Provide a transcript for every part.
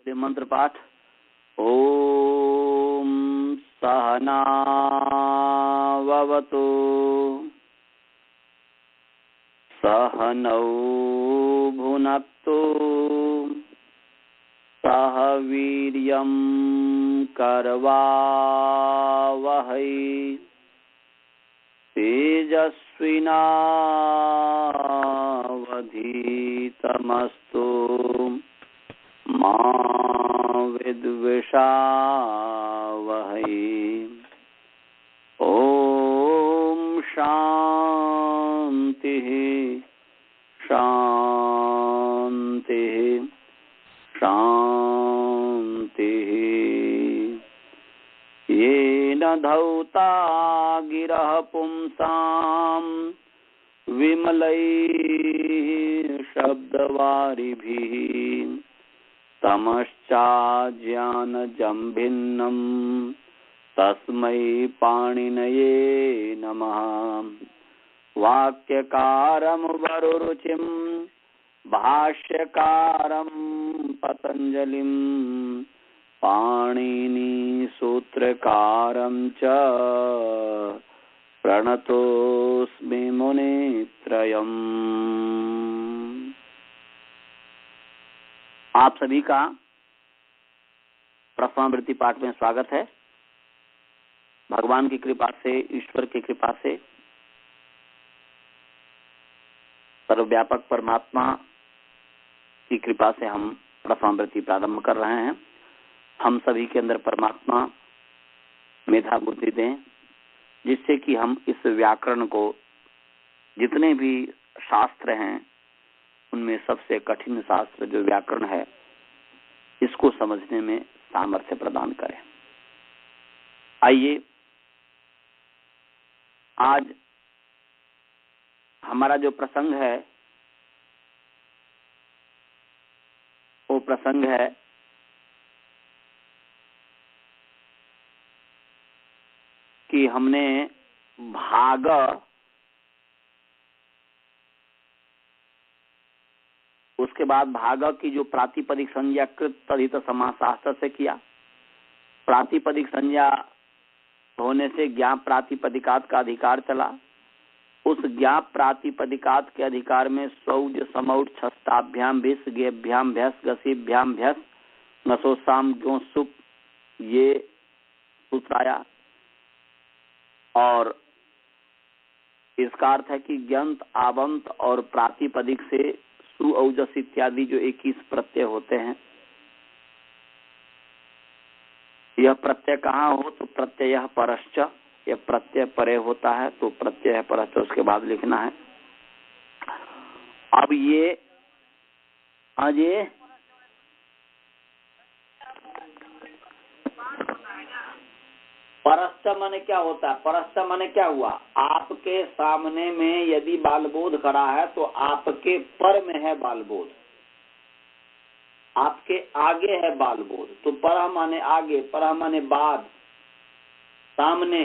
मंत्र पाठ। ओम सहनावतु सहनौ भुनक्तु सह वीर्यं करवावहै तेजस्विनावधीतमस्तु मा विद्विषावहै। ओम शांतिः शांतिः शांतिः। येन धौता गिरः पुंसां विमलैः शब्दवारिभिः तमश्चाज्ञानजं भिन्नं तस्मै पाणिनये नमः। वाक्यकारं वरुरुचिं भाष्यकारं पतञ्जलिं पाणिनि सूत्रकारं च प्रणतोऽस्मि मुनित्रयम्। आप सभी का प्रथमावृत्ति पाठ में स्वागत है। भगवान की कृपा से, ईश्वर की कृपा से, सर्वव्यापक परमात्मा की कृपा से हम प्रथमावृत्ति प्रारंभ कर रहे हैं। हम सभी के अंदर परमात्मा मेधा बुद्धि दें, जिससे कि हम इस व्याकरण को, जितने भी शास्त्र हैं उनमें सबसे कठिन शास्त्र जो व्याकरण है, इसको समझने में सामर्थ्य प्रदान करें। आइए आज हमारा जो प्रसंग है वो प्रसंग है कि हमने भाग उसके बाद भाग की जो प्रातिपदिक संज्ञा कृत तदित समासास्त्र से किया। प्रातिपदिक संज्ञा होने से ज्ञाप प्रातिपदिकात का अधिकार चला। उस ज्ञाप प्रातिपदिकात के अधिकार में सौज समौट छस्ताभ्याम भिस गेभ्याम भ्यस गसीभ्याम भ्यस नसोसाम ग्यों सुप ये सूत्र आया। और इसका अर्थ है कि ज्ञंत आवंत और प्रातिपदिक से सु औजस इत्यादि जो 21 प्रत्यय होते हैं, यह प्रत्यय कहाँ हो तो प्रत्यय परश्च, यह प्रत्यय परे होता है तो प्रत्यय परश्च उसके बाद लिखना है। अब ये परश्च माने क्या होता है? परश्च माने क्या हुआ? आपके सामने में यदि बालबोध खड़ा है तो आपके पर में है बालबोध, आपके आगे है बालबोध। तो पर माने आगे, पर माने बाद, सामने।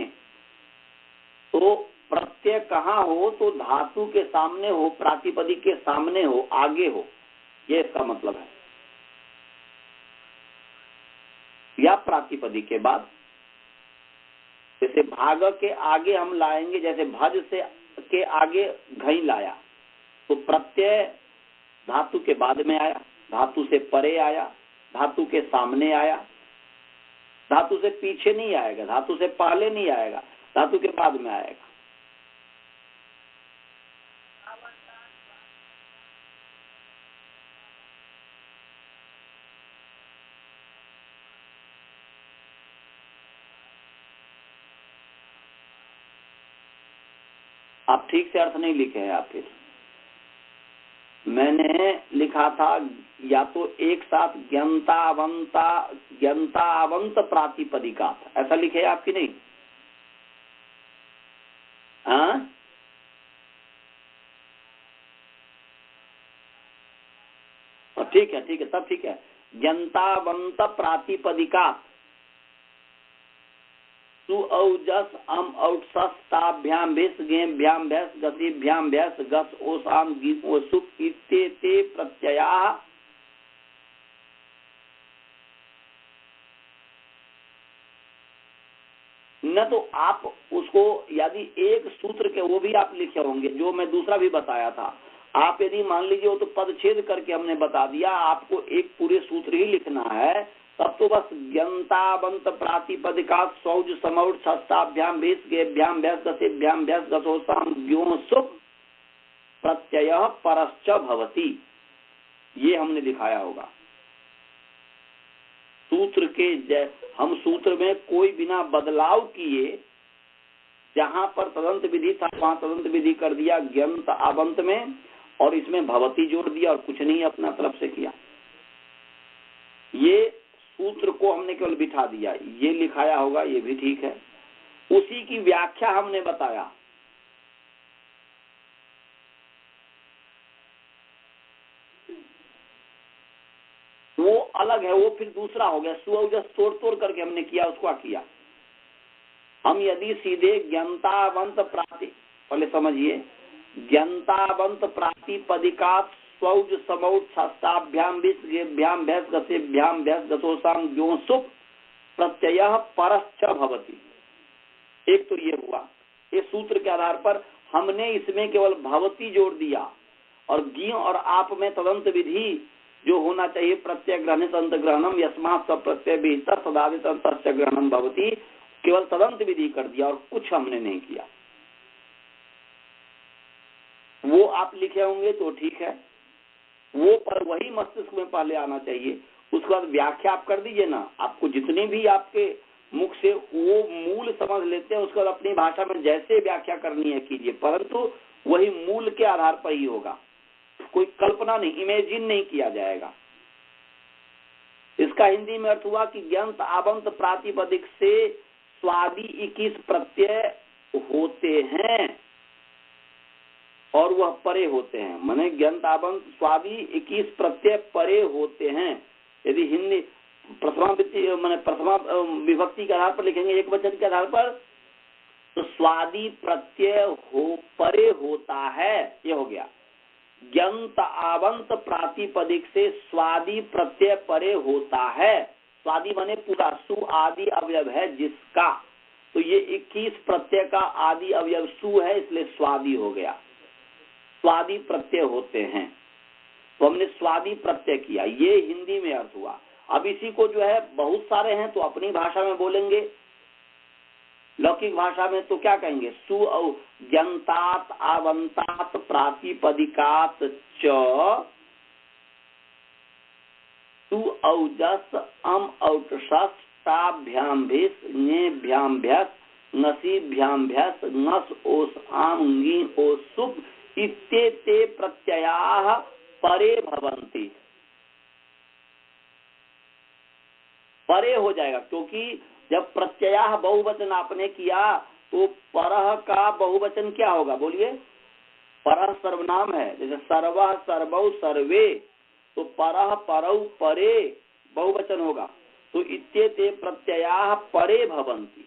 तो प्रत्यय कहाँ हो तो धातु के सामने हो, प्रातिपदिक के सामने हो, आगे हो, ये इसका मतलब है। या प्रातिपदिक के बाद, जैसे भाग के आगे हम लाएंगे, जैसे भज से के आगे घई लाया तो प्रत्यय धातु के बाद में आया, धातु से परे आया, धातु के सामने आया, धातु से पीछे नहीं आएगा, धातु से पहले नहीं आएगा, धातु के बाद में आएगा। आप ठीक से अर्थ नहीं लिखे हैं। आप फिर मैंने लिखा था या तो एक साथ ज्ञंतावंत प्रातिपदिका, ऐसा लिखे आपकी नहीं? हाँ, ठीक है, ठीक है, तब ठीक है। ज्ञंतावंत प्रातिपदिका सु औजस अम औट्सस्ताभ्याम भिस गेभ्याम भ्यस गतिभ्याम भ्यस गस ओसाम गीत ओसुप इत्ते प्रत्यया न तो आप उसको यदि एक सूत्र के वो भी आप लिखे होंगे, जो मैं दूसरा भी बताया था, आप यदि मान लीजिए वो तो पदच्छेद करके हमने बता दिया, आपको एक पूरे सूत्र ही लिखना है, तब तो बस ज्ञंतावंत प्रातिपदिका सौज समौट षष्ठाभ्याम भेष गेभ्याम भैस गसेभ्याम भैस गसोसाम ज्ञो सुप प्रत्यय परश्च भवति, ये हमने दिखाया होगा। सूत्र के हम सूत्र में कोई बिना बदलाव किए, जहां पर तदंत विधि था वहां तदंत विधि कर दिया ज्ञंत आवंत में, और इसमें भवती जोड़ दिया और कुछ नहीं अपना तरफ से किया। ये सूत्र को हमने केवल बिठा दिया, ये लिखाया होगा, ये भी ठीक है। उसी की व्याख्या हमने बताया। वो अलग है, वो फिर दूसरा हो गया। सुअवजस तोड़ करके हमने किया, उसको किया। हम यदि सीधे ज्ञंतावंत प्राति, पहले समझिए, ज्ञंतावंत प्रातिपदिका स्वौज समौट षष्ठाभ्याम भेषभ्याम भैस गसेभ्याम भैस गसोसाम ज्ञो सुप प्रत्यय परश्च भवति। एक तो ये हुआ, इस सूत्र के आधार पर हमने इसमें केवल भवती जोड़ दिया, और ज्ञ और आप में तदंत विधि जो होना चाहिए, प्रत्यय ग्रहण तंत्र ग्रहणम यस्मात् सब प्रत्यय विहितः सदादित तस्य ग्रहणम भवति, केवल तदंत विधि कर दिया और कुछ हमने नहीं किया। वो आप लिखे होंगे तो ठीक है, वो पर वही मस्तिष्क में पहले आना चाहिए। उसके बाद व्याख्या आप कर दीजिए ना। आपको जितनी भी आपके मुख से वो मूल समझ लेते हैं, उसके बाद अपनी भाषा में जैसे व्याख्या करनी है कीजिए, परंतु वही मूल के आधार पर ही होगा। कोई कल्पना नहीं, इमेजिन नहीं किया जाएगा। इसका हिंदी में अर्थ हुआ कि ज्ञंत आवंत प्रातिपदिक से स्वादि 21 प्रत्यय होते हैं और वह परे होते हैं। माने ज्ञंत आवंत स्वादि 21 प्रत्यय परे होते हैं। यदि हिंदी प्रथमा विभक्ति के आधार पर लिखेंगे, एक वचन के आधार पर, तो स्वादि प्रत्यय हो परे होता है, ये हो गया। ज्ञंत आवंत प्रातिपदिक से स्वादि प्रत्यय परे होता है। स्वादि माने पूरा, सु आदि अवयव है जिसका, तो ये 21 प्रत्यय का आदि अवयव सु है, इसलिए स्वादि हो गया। स्वादि प्रत्यय होते हैं, तो हमने स्वादि प्रत्यय किया, ये हिंदी में अर्थ हुआ। अब इसी को जो है बहुत सारे हैं तो अपनी भाषा में बोलेंगे, लौकिक भाषा में तो क्या कहेंगे, सु ज्ञंतात आवंतात प्रातिपदिकात च सु औजस अम औटभ्याम भेष ङेभ्याम भ्यस ङसीभ्याम भ्यस ङस ओस आम ङी ओस सुप इत्येते प्रत्ययाः परे भवन्ति। परे हो जाएगा, क्योंकि जब प्रत्ययाः बहुवचन आपने किया तो परह का बहुवचन क्या होगा, बोलिए। परह सर्वनाम है, जैसे सर्वः सर्वौ सर्वे, तो परह परौ परे बहुवचन होगा, तो इत्येते प्रत्ययाः परे भवन्ति।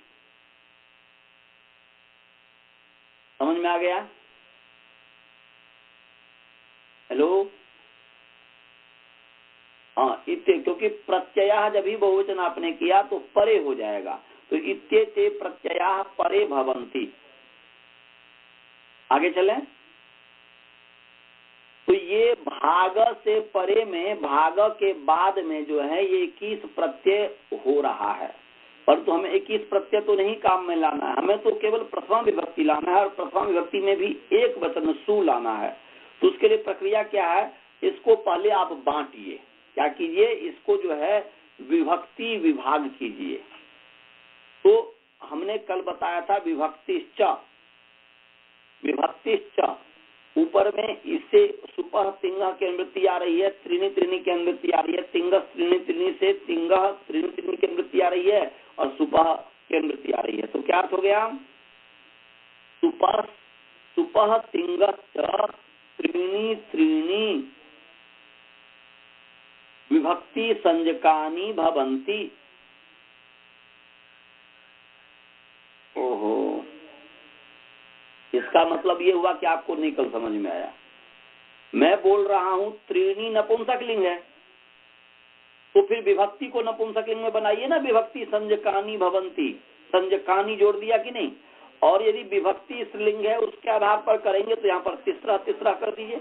समझ में आ गया? हेलो, हाँ, इत्ते, क्योंकि प्रत्ययाः जब भी बहुवचन आपने किया तो परे हो जाएगा, तो इत्येते प्रत्ययाः परे भवन्ति। आगे चलें, तो ये भाग से परे में, भाग के बाद में जो है ये 21 प्रत्यय हो रहा है, परंतु हमें 21 प्रत्यय तो नहीं काम में लाना है, हमें तो केवल प्रथमा विभक्ति लाना है, और प्रथमा विभक्ति में भी एक वचन सु लाना है। तो उसके लिए प्रक्रिया क्या है, इसको पहले आप बांटिए, क्या कीजिए, इसको जो है विभक्ति विभाग कीजिए। तो हमने कल बताया था विभक्तिश्च, विभक्तिश्च, ऊपर में इससे सुपह तिंगह की अनुवृत्ति आ रही है, त्रिनी त्रिनी की अनुवृत्ति आ रही है, तिंगह त्रिनी त्रिनी से तिंगह त्रिनी त्रिनी की अनुवृत्ति आ रही है, और सुपह की अनुवृत्ति आ रही है। तो क्या अर्थ हो गया, सुपह सुपह तिंगह त्रीणी त्रीणी विभक्ति संजकानी भवन्ति। ओहो, इसका मतलब ये हुआ कि आपको नहीं कल समझ में आया। मैं बोल रहा हूं त्रीणी नपुंसकलिंग है, तो फिर विभक्ति को नपुंसकलिंग में बनाइए ना, विभक्ति संजकानी भवन्ति। संजकानी जोड़ दिया कि नहीं। और यदि विभक्ति स्त्रीलिंग है उसके आधार पर करेंगे तो यहाँ पर तीसरा तीसरा कर दीजिए,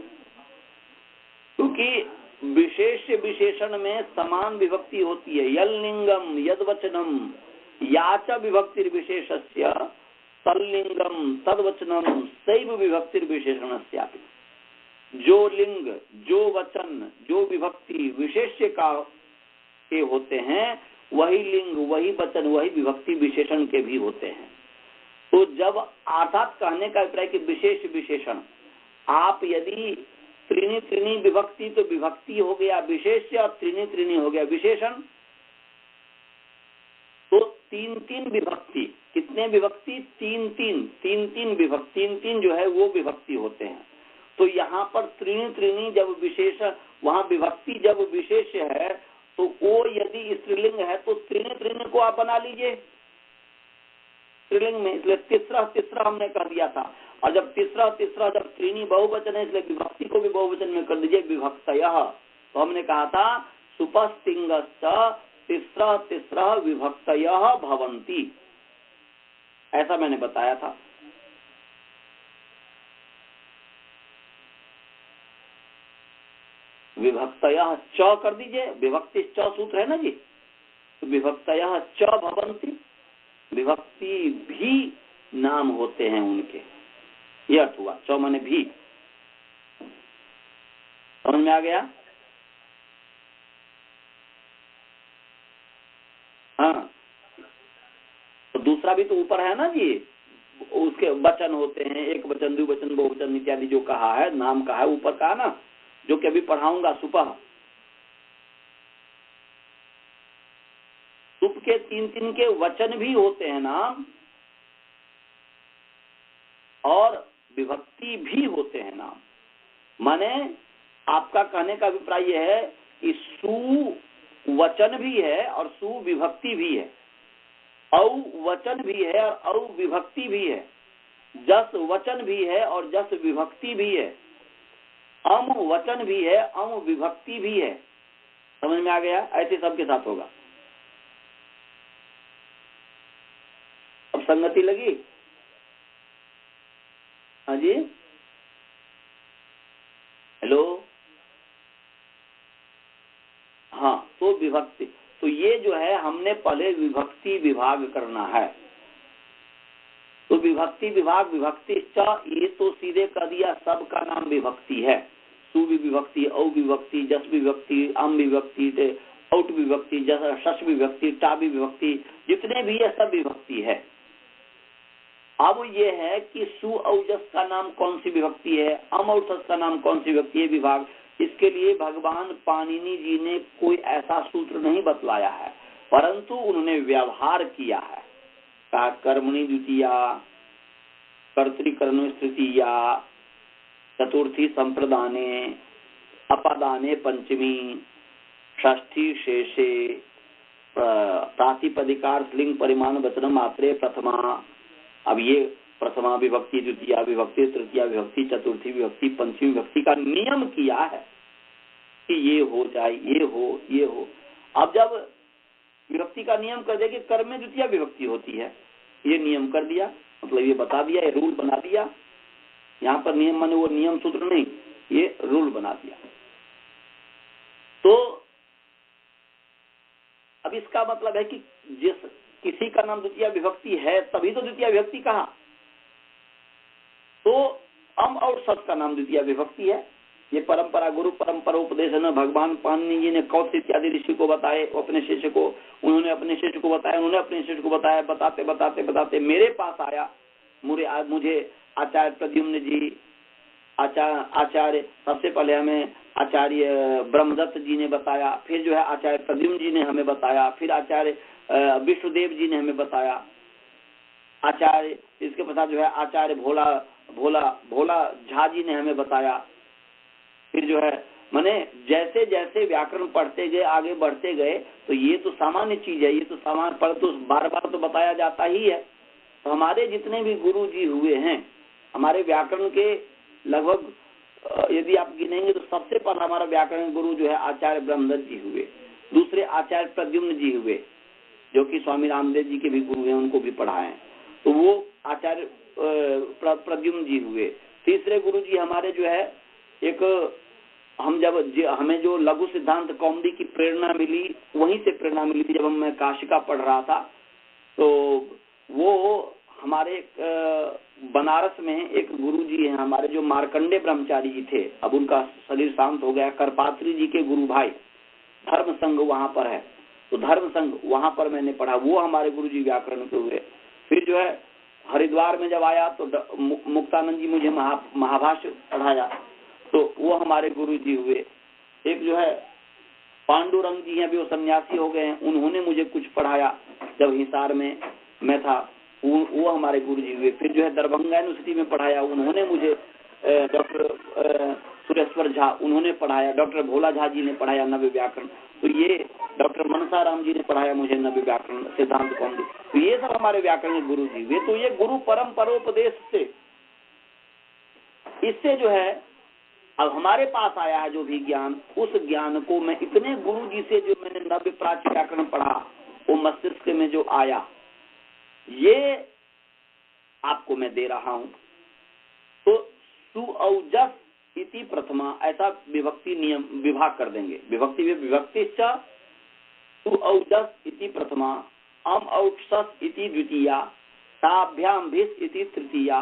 क्योंकि विशेष विशेषण में समान विभक्ति होती है। यल लिंगम यद वचनम याच विभक्ति विशेषस्य तल्लिंगम तद वचनम सैव विभक्ति विशेषणस्यापि। जो लिंग, जो वचन, जो विभक्ति विशेष्य का के होते हैं, वही लिंग, वही वचन, वही विभक्ति विशेषण के भी होते हैं। तो जब अर्थात कहने का अभिप्राय कि विशेष विशेषण, आप यदि त्रिनी त्रिनी विभक्ति तो विभक्ति हो गया विशेष्य और त्रिनी त्रिनी हो गया विशेषण, तो तीन तीन विभक्ति, कितने विभक्ति? तीन तीन विभक्ति, तीन तीन जो है वो विभक्ति होते हैं। तो यहाँ पर त्रिनी त्रिनी जब विशेष, वहाँ विभक्ति जब विशेष है तो वो यदि स्त्रीलिंग है तो त्रिनी त्रिनी को आप बना लीजिए स्त्रीलिंग में, इसलिए तीसरा तीसरा हमने कर दिया था। और जब तीसरा तीसरा जब त्रिनी बहुवचन है इसलिए विभक्ति को भी बहुवचन में कर दीजिए विभक्तयः। तो हमने कहा था सुपस्तिंगश्च तीसरा तीसरा विभक्तयः भवन्ति, ऐसा मैंने बताया था। विभक्तयः च कर दीजिए, विभक्ति च सूत्र है ना जी, तो विभक्तयः च भवन्ति, विभक्ति भी नाम होते हैं उनके, ये अर्थ हुआ। च माने भी, समझ में आ गया? हाँ, तो दूसरा भी तो ऊपर है ना जी, उसके वचन होते हैं, एक वचन, द्विवचन, बहुवचन इत्यादि जो कहा है, नाम कहा है, ऊपर कहा ना, जो कि अभी पढ़ाऊंगा सुपह। सुप के तीन तीन के वचन भी होते हैं नाम, और विभक्ति भी होते हैं नाम। माने आपका कहने का अभिप्राय यह है कि सु वचन भी है और सु विभक्ति भी है, औ वचन भी है और औ विभक्ति भी है, जस वचन भी है और जस विभक्ति भी है, अम वचन भी है, अम विभक्ति भी है। समझ में आ गया? ऐसे सबके साथ होगा। अब संगति लगी? हाँ जी, हेलो, हाँ, तो विभक्ति, तो ये जो है हमने पहले विभक्ति विभाग करना है। तो विभक्ति विभाग, विभक्ति च, ये तो सीधे कर दिया, सबका नाम विभक्ति है। सु विभक्ति, औ विभक्ति, जस विभक्ति, अम विभक्ति, औट विभक्ति, शश विभक्ति, टा विभक्ति, जितने भी है सब विभक्ति है। अब ये है कि सु औ जस का नाम कौन सी विभक्ति है, अम और सस का नाम कौन सी विभक्ति है, विभाग। इसके लिए भगवान पाणिनि जी ने कोई ऐसा सूत्र नहीं बतलाया है, परंतु उन्होंने व्यवहार किया है। कहा कर्मणि द्वितीया, कर्तृकर्म तृतीया, चतुर्थी संप्रदाने, अपदाने पंचमी, षष्ठी शेषे, प्रातिपदिकार लिंग परिमाण वचन मात्रे प्रथमा। अब ये प्रथमा विभक्ति, द्वितीया विभक्ति, तृतीया विभक्ति, चतुर्थी विभक्ति, पंचमी विभक्ति का नियम किया है कि ये हो जाए, ये हो, ये हो। अब जब विभक्ति का नियम कर दिया कि कर्म में द्वितीया विभक्ति होती है, ये नियम कर दिया, मतलब ये बता दिया, ये रूल बना दिया। यहाँ पर नियम माने वो नियम सूत्र नहीं, ये रूल बना दिया। तो अब इसका मतलब है कि जिस किसी का नाम द्वितीय विभक्ति है तभी तो द्वितीय विभक्ति कहा। तो अम और सत का नाम द्वितीय विभक्ति है। ये परंपरा, गुरु परंपरा उपदेश है ना, भगवान पाणिनि जी ने कौत्स इत्यादि ऋषि को बताए, अपने शिष्य को, उन्होंने अपने शिष्य को बताया, उन्होंने अपने शिष्य को बताया, बताते बताते बताते मेरे पास आया। मुझे आचार्य प्रद्युम्न जी, आचार्य सबसे पहले हमें आचार्य ब्रह्मदत्त जी ने बताया, फिर जो है आचार्य प्रद्युम्न जी ने हमें बताया, फिर आचार्य विष्णुदेव जी ने हमें बताया, आचार्य इसके पश्चात जो है आचार्य भोला झा जी ने हमें बताया। फिर जो है माने जैसे जैसे व्याकरण पढ़ते गए, आगे बढ़ते गए, तो ये तो सामान्य चीज है, ये तो सामान्य, पर तो बार बार तो बताया जाता ही है। तो हमारे जितने भी गुरु जी हुए हैं, हमारे व्याकरण के लगभग यदि आप गिनेंगे तो सबसे पहला हमारा व्याकरण गुरु जो है आचार्य ब्रह्मदत्त जी हुए, दूसरे आचार्य प्रद्युम्न जी हुए, जो कि स्वामी रामदेव जी के भी गुरु हैं, उनको भी पढ़ाए। तो वो आचार्य प्रद्युम्न जी हुए। तीसरे गुरु जी हमारे जो है, एक हमें जो लघु सिद्धांत कौमुदी की प्रेरणा मिली, वहीं से प्रेरणा मिली थी जब मैं काशिका पढ़ रहा था। तो वो हमारे बनारस में एक गुरु जी हैं हमारे, जो मार्कंडे ब्रह्मचारी जी थे, अब उनका शरीर शांत हो गया, करपात्री जी के गुरु भाई, धर्म संघ वहां पर है, तो धर्म संघ वहां पर मैंने पढ़ा, वो हमारे गुरु जी व्याकरण के हुए। फिर जो है हरिद्वार में जब आया तो मुक्तानंद जी मुझे महाभाष्य पढ़ाया, तो वो हमारे गुरु जी हुए। एक जो है पांडुरंग जी हैं, भी वो सन्यासी हो गए हैं, उन्होंने मुझे कुछ पढ़ाया जब हिसार में मैं था, वो हमारे गुरु जी हुए। फिर जो है दरभंगा यूनिवर्सिटी में पढ़ाया, उन्होंने मुझे डॉक्टर सुरेश्वर झा उन्होंने पढ़ाया, डॉक्टर भोला झा जी ने पढ़ाया नव्य व्याकरण, तो ये डॉक्टर मनसा राम जी ने पढ़ाया मुझे नव्य व्याकरण सिद्धांत कौमुदी। तो ये सब हमारे व्याकरण के गुरु जी हुए। तो ये गुरु परम्परोपदेश से, इससे जो है अब हमारे पास आया है जो भी ज्ञान, उस ज्ञान को मैं इतने गुरु जी से जो मैंने नव्य प्राच्य व्याकरण पढ़ा, वो मस्तिष्क में जो आया, ये आपको मैं दे रहा हूं। तो सुऔजस इति प्रथमा, ऐसा विभक्ति नियम विभाग कर देंगे, विभक्ति सुऔजस इति प्रथमा, अम औक्षस इति द्वितीया, ताभ्याम भिस इति तृतीया,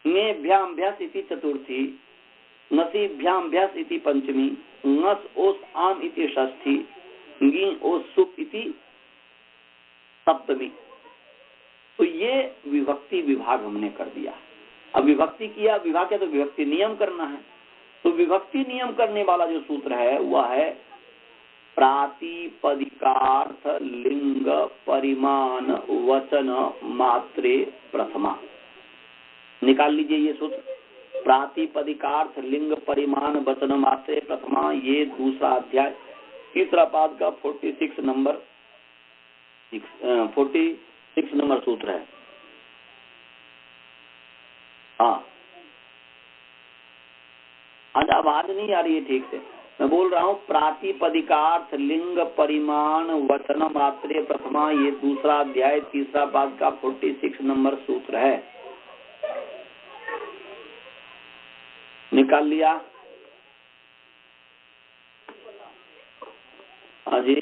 ङेभ्याम भ्यस इति चतुर्थी, ङसीभ्याम भ्यस इति पंचमी, ङस ओस आम इति षष्ठी, ङी ओस सुप इति सप्तमी। तो ये विभक्ति विभाग हमने कर दिया। अब विभक्ति किया, विभाग क्या, तो विभक्ति नियम करना है। तो विभक्ति नियम करने वाला जो सूत्र है वह है प्रातिपदिकार्थ लिंग परिमाण वचन मात्रे प्रथमा। निकाल लीजिए ये सूत्र, प्रातिपदिकार्थ लिंग परिमाण वचन मात्रे प्रथमा। ये दूसरा अध्याय तीसरा पाद का 46 नंबर सूत्र है। हाँ, आज आवाज नहीं आ रही है ठीक से, मैं बोल रहा हूँ प्रातिपदिकार्थ लिंग परिमाण वचन मात्रे प्रथमा, ये दूसरा अध्याय तीसरा पाद का 46 नंबर सूत्र है। निकाल लिया? हाँ जी,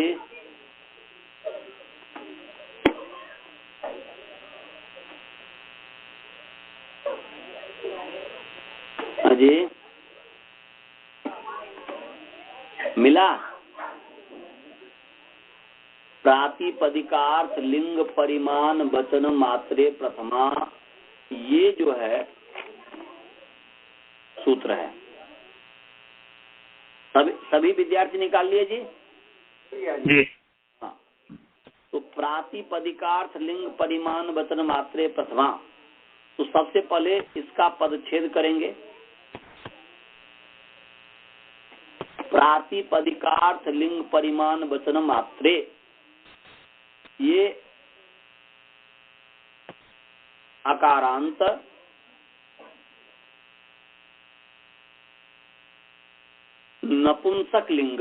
हाँ जी, मिला? प्रातिपदिकार्थ लिंग परिमाण वचन मात्रे प्रथमा, ये जो है सूत्र है। सभी विद्यार्थी निकाल लिए जी? जी। हाँ, तो प्रातिपदिकार्थ लिंग परिमाण वचन मात्रे प्रथमा, तो सबसे पहले इसका पदच्छेद करेंगे। प्रातिपदिकार्थ लिंग परिमाण वचन मात्रे, ये अकारांत नपुंसक लिंग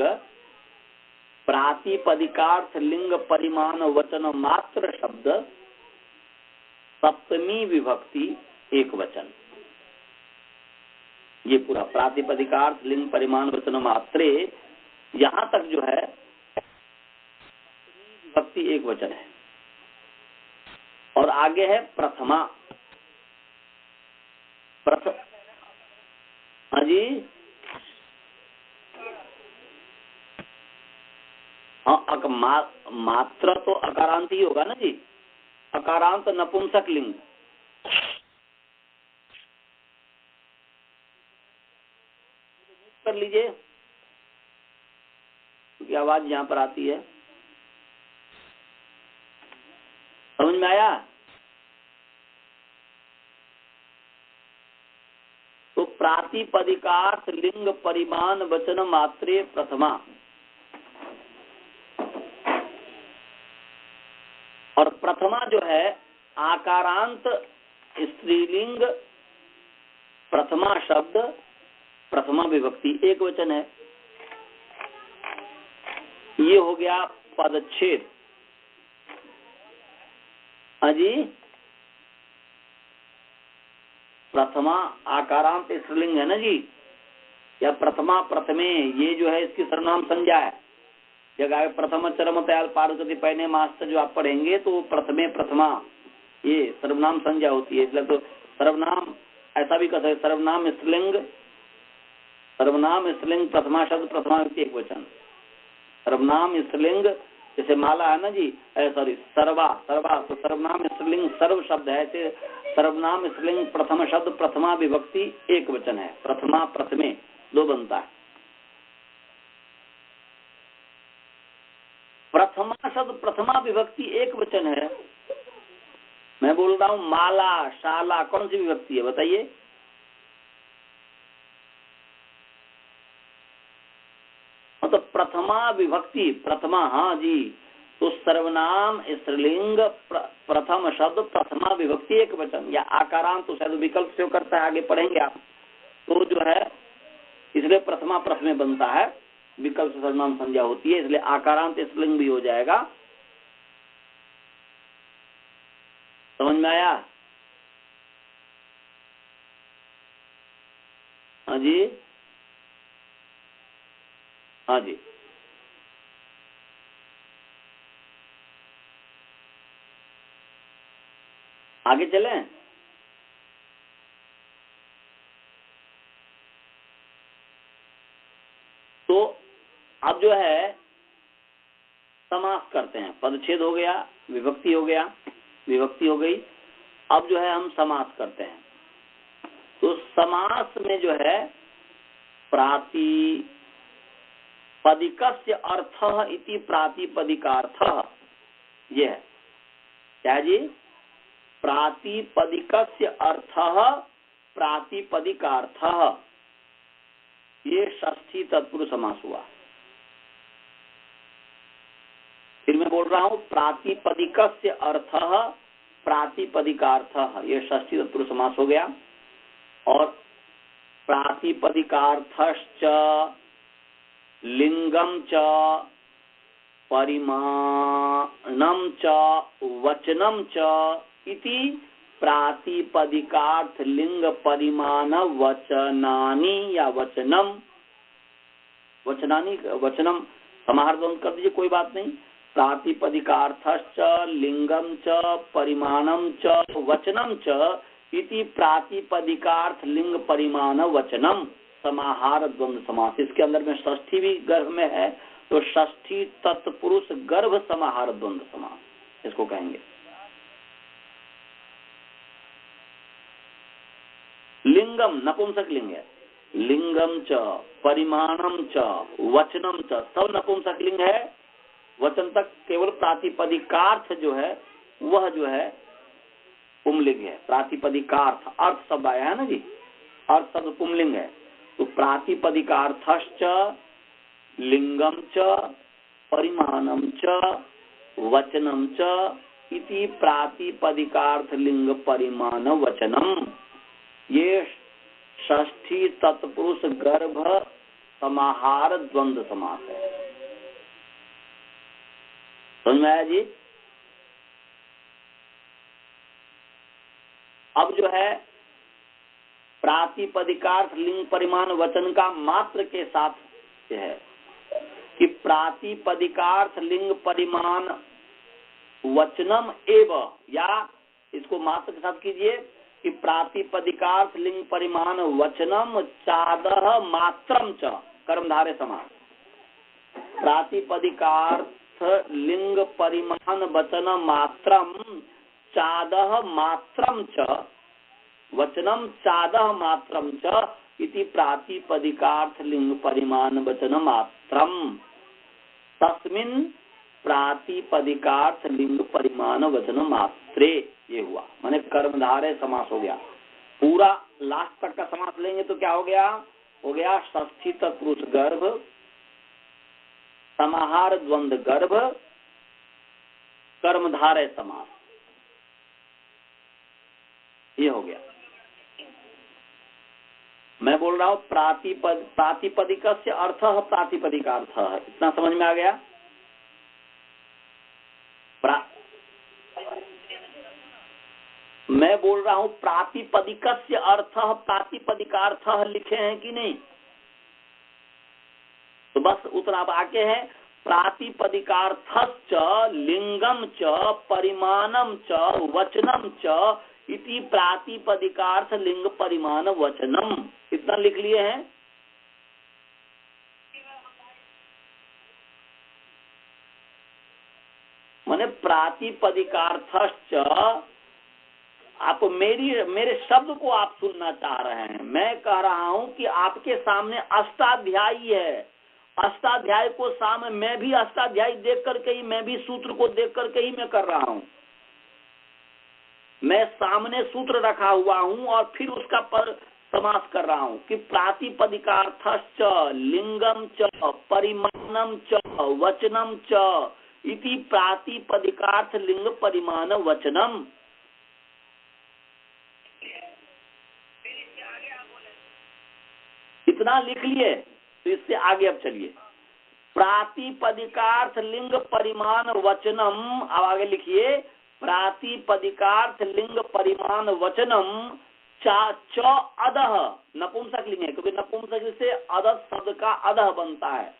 प्रातिपदिकार्थ लिंग परिमाण वचन मात्र शब्द सप्तमी विभक्ति एक वचन, ये पूरा प्रातिपदिकार्थ लिंग परिमाण वचन मात्रे, यहां तक जो है विभक्ति एक वचन है। और आगे है प्रथमा। हाँ जी, हाँ, मात्र तो अकारांत ही होगा ना जी, अकारांत नपुंसक लिंग। कर लीजिए क्योंकि आवाज यहां पर आती है। समझ में आया? तो प्रातिपदिकार्थ लिंग परिमाण वचन मात्रे प्रथमा, और प्रथमा जो है आकारांत स्त्रीलिंग प्रथमा शब्द प्रथमा विभक्ति एक वचन है। ये हो गया पदच्छेद। हाँ जी, प्रथमा आकारांत स्त्रीलिंग है ना जी, या प्रथमा प्रथमे, ये जो है इसकी सर्वनाम संज्ञा है। जगह प्रथम चरम तयाल पार्वती पहने मास्टर जो आप पढ़ेंगे तो प्रथमे प्रथमा ये सर्वनाम संज्ञा होती है। इसलिए तो सर्वनाम ऐसा भी कहते हैं, सर्वनाम स्त्रीलिंग प्रथमा शब्द प्रथमा व्यक्ति एक वचन। सर्वनाम स्त्रीलिंग जैसे माला है ना जी, सॉरी सर्वा, तो सर्वनाम स्त्रीलिंग सर्व शब्द है, ऐसे सर्वनाम स्त्रीलिंग प्रथम शब्द प्रथमा विभक्ति एक वचन है। प्रथमा प्रथमे दो बनता है। प्रथमा शब्द प्रथमा विभक्ति एक वचन है। मैं बोल रहा हूं माला, शाला, कौन सी विभक्ति है बताइए? मतलब प्रथमा विभक्ति, प्रथमा, हाँ जी। तो सर्वनाम स्त्रीलिंग प्रथम शब्द प्रथमा विभक्ति एक वचन या आकारांत, तो शायद विकल्प से करता है, आगे पढ़ेंगे आप। तो जो है इसलिए प्रथमा प्रथमे बनता है, विकल्प से सर्वनाम संज्ञा होती है, इसलिए आकारांत स्त्रीलिंग भी हो जाएगा। समझ में आया? हाँ जी, हाँ जी। आगे चलें। तो अब जो है समास करते हैं। पदच्छेद हो गया, विभक्ति हो गया, विभक्ति हो गई। अब जो है हम समास करते हैं। तो समास में जो है प्रातिपदिकस्य अर्थः इति प्रातिपदिकार्थः, ये है क्या जी? प्रातिपदिकस्य अर्थः प्रातिपदिकार्थः, ये षष्ठी तत्पुरुष समास हुआ। फिर मैं बोल रहा हूं प्रातिपदिकस्य अर्थः प्रातिपदिकार्थः, ये षष्ठी तत्पुरुष समास हो गया। और प्रातिपदिकार्थश्च लिंगम च परिमाणम च वचनम च इति प्रातिपदिकार्थ लिंग परिमाण वचनानि या वचनम समाहार द्वंद्व कर दीजिए, कोई बात नहीं। प्रातिपदिकार्थश्च लिंगम च परिमाणम च वचनम च इति प्रातिपदिकार्थ लिंग परिमाण वचनम समाहार द्वंद्व समास। इसके अंदर में षष्ठी भी गर्भ में है, तो षष्ठी तत्पुरुष गर्भ समाहार द्वंद्व समास इसको कहेंगे। लिंगम नपुंसक लिंग है, लिंगम च परिमाणम च वचनम च सब नपुंसक लिंग है। वचन तक केवल प्रातिपदिकार्थ जो है वह जो है पुंलिंग है। प्रातिपदिकार्थ अर्थ शब्द आया है ना जी, अर्थ शब्द पुंलिंग है। तो प्रातिपदिकार्थश्च लिंगम च परिमाणम च वचनम च इति प्रातिपदिकार्थ लिंग परिमाण वचनम, ये षष्ठी तत्पुरुष गर्भ समाहार द्वंद्व समास है। समझ में आया जी? अब जो है प्रातिपदिकार्थ लिंग परिमाण वचन का मात्र के साथ है कि प्रातिपदिकार्थ लिंग परिमाण वचनम एव, या इसको मात्र के साथ कीजिए कि प्रातिपदिकार्थ लिंग परिमाण वचनम चादह मात्रम च कर्मधारय समास। प्रातिपदिकार्थ लिंग परिमाण वचन मात्रम चादह मात्रम च वचनम चादह मात्रम च इति प्रातिपदिकार्थ लिंग परिमाण वचन मात्रम तस्मिन् प्रातिपदिकार्थ लिंग परिमाण वचन मात्रे, ये हुआ। माने कर्मधारय समास हो गया। पूरा लास्ट तक का समास लेंगे तो क्या हो गया? हो गया षष्ठी तत्पुरुष गर्भ समाहार द्वंद्व गर्भ कर्मधारय समास, ये हो गया। मैं बोल रहा हूं प्रातिपदिकस्य अर्थः प्रातिपदिकार्थः, इतना समझ में आ गया? मैं बोल रहा हूं प्रातिपदिकस्य अर्थः प्रातिपदिकार्थः लिखे हैं कि नहीं? तो बस उत्तर अब आगे है प्रातिपदिकार्थश्च लिंगम च परिमाणम च वचनम च इति प्रातिपदिकार्थ लिंग परिमाण वचनम। इतना लिख लिए हैं। माने प्रातिपदिकार्थश्च, आप मेरे शब्द को आप सुनना चाह रहे हैं। मैं कह रहा हूं कि आपके सामने अष्टाध्यायी है, अष्टाध्याय को सामने मैं भी अष्टाध्यायी देख करके ही, मैं भी सूत्र को देख करके ही मैं कर रहा हूं। मैं सामने सूत्र रखा हुआ हूं और फिर उसका पर समास कर रहा हूं कि प्रातिपदिकार्थश्च लिंगम च परिमाणम च वचनम च इति प्रातिपदिकार्थ लिंग परिमाण वचनम। इतना लिख लिए, तो इससे आगे अब चलिए। प्रातिपदिकार्थ लिंग परिमाण वचनम, अब आगे लिखिए प्रातिपदिकार्थ लिंग परिमाण वचनम च अधः, नपुंसक लिंग है क्योंकि नपुंसक से अधः शब्द का अधः बनता है।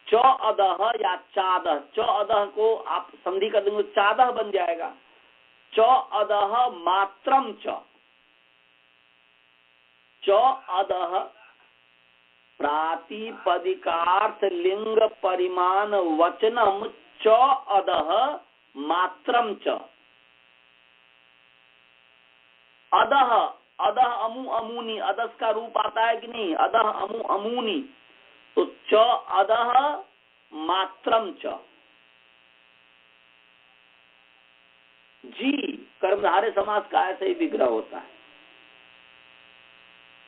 च अधः या चादह, च अधः को आप संधि कर देंगे चादह बन जाएगा। च अधः मात्रम च अधः प्रातिपदिकार्थ लिंग परिमाण वचनम च अधः मात्रम च। अधः, अधः अमु अमुनी, अधस का रूप आता है कि नहीं? अधः अमु अमुनी, तो च अधः मात्रम च। जी कर्मधारय समास का ऐसे ही विग्रह होता है।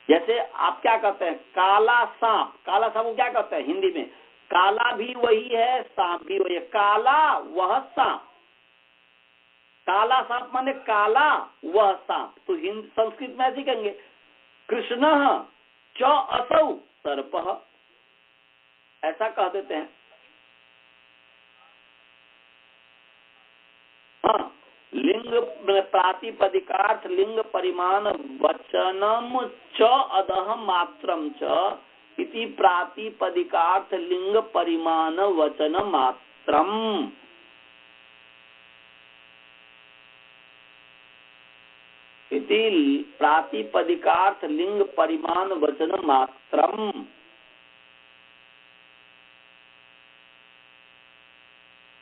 जैसे आप क्या कहते हैं काला सांप, काला सांप को क्या कहते हैं हिंदी में? काला भी वही है, सांप भी वही है। काला वह सांप, काला सांप माने काला वह सांप। तो हिंदी संस्कृत में ऐसे कहेंगे कृष्ण च असौ सर्पः, ऐसा कह देते हैं। हाँ, लिंग प्रातिपदिकार्थ लिंग परिमाण वचनम च अधः मात्रम च इति प्रातिपदिकार्थ लिंग परिमाण वचन मात्रम। इति प्रातिपदिकार्थ लिंग परिमाण वचन मात्रम।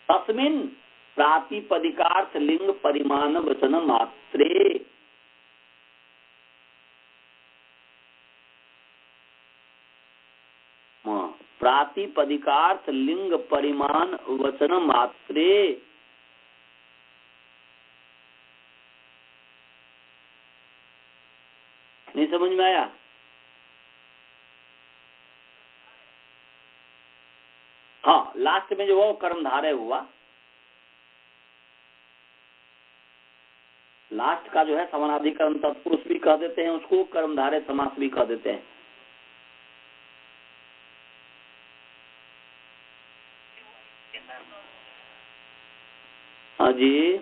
तस्मिन् प्रातिपदिकार्थ लिंग परिमाण वचन मात्रे। प्रातिपदिकार्थ लिंग परिमाण वचन मात्रे। नहीं समझ में आया? हाँ, लास्ट में जो वो कर्मधारय हुआ, लास्ट का जो है समानाधिकरण तत्पुरुष भी कह देते हैं उसको, कर्मधारय समास भी कह देते हैं। हाँ जी,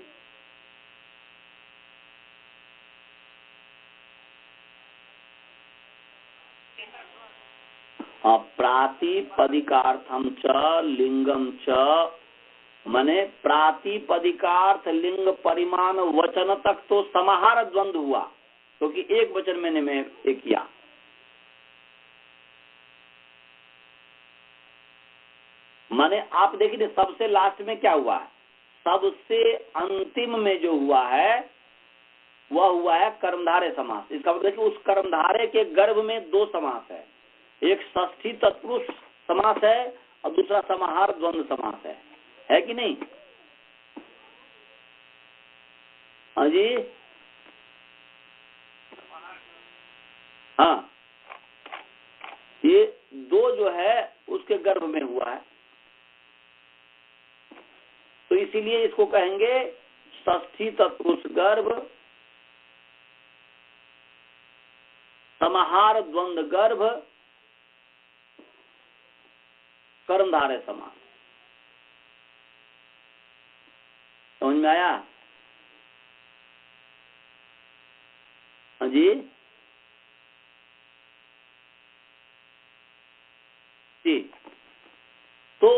हाँ, प्रातिपदिकार्थम च लिंगम च, माने प्रातिपदिकार्थ लिंग परिमाण वचन तक तो समाहार द्वंद्व हुआ क्योंकि एक वचन मैंने एक किया। माने आप देखिए सबसे लास्ट में क्या हुआ है, सबसे अंतिम में जो हुआ है वह हुआ है कर्मधारय समास। इसका मतलब कि उस कर्मधारय के गर्भ में दो समास है, एक षष्ठी तत्पुरुष समास है और दूसरा समाहार द्वंद्व समास है कि नहीं? हाँ जी, हाँ, ये दो जो है उसके गर्भ में हुआ है, तो इसीलिए इसको कहेंगे षष्ठी तत्पुरुष गर्भ, समाहार द्वंद्व गर्भ, कर्मधारय समास। समझ में आया? जी जी। तो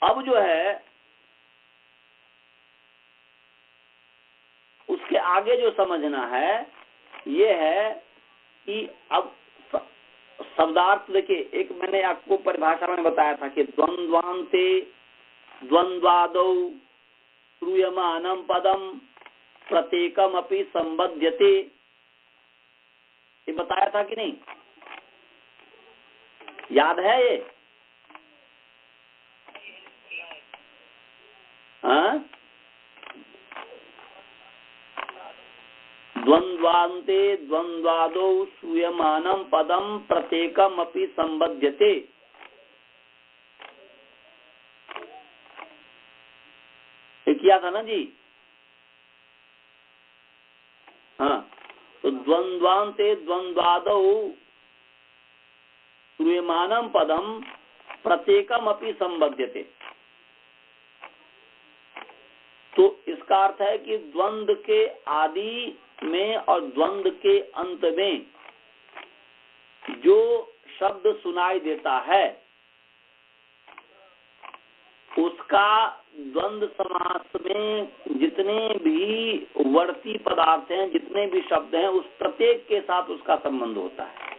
अब जो है उसके आगे जो समझना है ये है कि अब शब्दार्थ देखिए, एक मैंने आपको परिभाषा में बताया था कि द्वंद्वान्ते द्वंद्वादौ श्रूयमानं पदम प्रत्येकमपि संबध्यते, ये बताया था कि नहीं, याद है ये? हाँ, द्वंद्वान्ते द्वंद्वादौ श्रूयमानं पदम प्रत्येकमपि संबध्यते। ये किया था ना जी? हाँ, तो द्वंद्वान्ते द्वंद्वादौ श्रूयमानं पदम प्रत्येकमपि संबध्यते। तो इसका अर्थ है कि द्वंद्व के आदि में और द्वंद्व के अंत में जो शब्द सुनाई देता है उसका द्वंद्व समास में जितने भी वर्ती पदार्थ हैं, जितने भी शब्द हैं, उस प्रत्येक के साथ उसका संबंध होता है।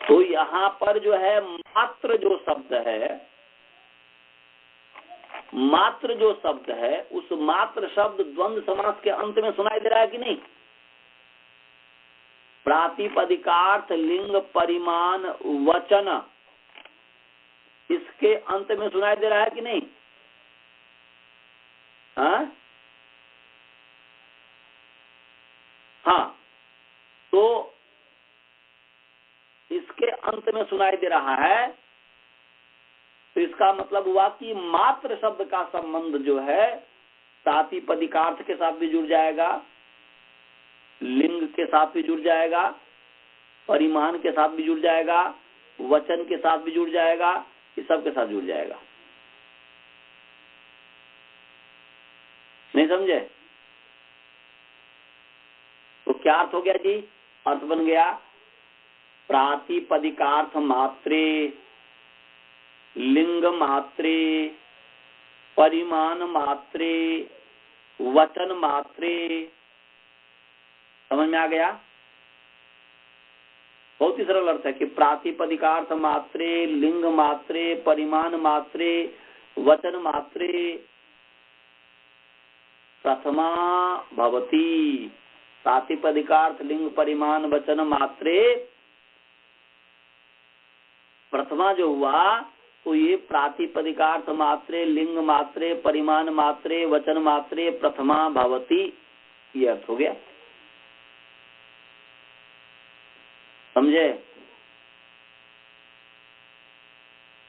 तो यहाँ पर जो है मात्र जो शब्द है, मात्र जो शब्द है, उस मात्र शब्द द्वंद्व समास के अंत में सुनाई दे रहा है कि नहीं? प्रातिपदिकार्थ लिंग परिमाण वचन इसके अंत में सुनाई दे रहा है कि नहीं? हाँ, हाँ, तो इसके अंत में सुनाई दे रहा है, तो इसका मतलब हुआ कि मात्र शब्द का संबंध जो है प्रातिपदिकार्थ के साथ भी जुड़ जाएगा, लिंग के साथ भी जुड़ जाएगा, परिमाण के साथ भी जुड़ जाएगा, वचन के साथ भी जुड़ जाएगा, इस सब के साथ जुड़ जाएगा। नहीं समझे? तो क्या अर्थ हो गया जी? अर्थ बन गया प्रातिपदिकार्थ मात्रे, लिंग मात्रे, परिमाण मात्रे, वचन मात्रे। समझ में आ गया? बहुत ही सरल अर्थ है कि प्रातिपदिकार्थ मात्रे, लिंग मात्रे, परिमाण मात्रे, वचन मात्रे प्रथमा भवति। प्रातिपदिकार्थ लिंग परिमाण वचन मात्रे प्रथमा जो हुआ, तो ये प्रातिपदिकार्थ मात्रे, लिंग मात्रे, परिमाण मात्रे, वचन मात्रे प्रथमा भवति, ये अर्थ हो गया। समझे?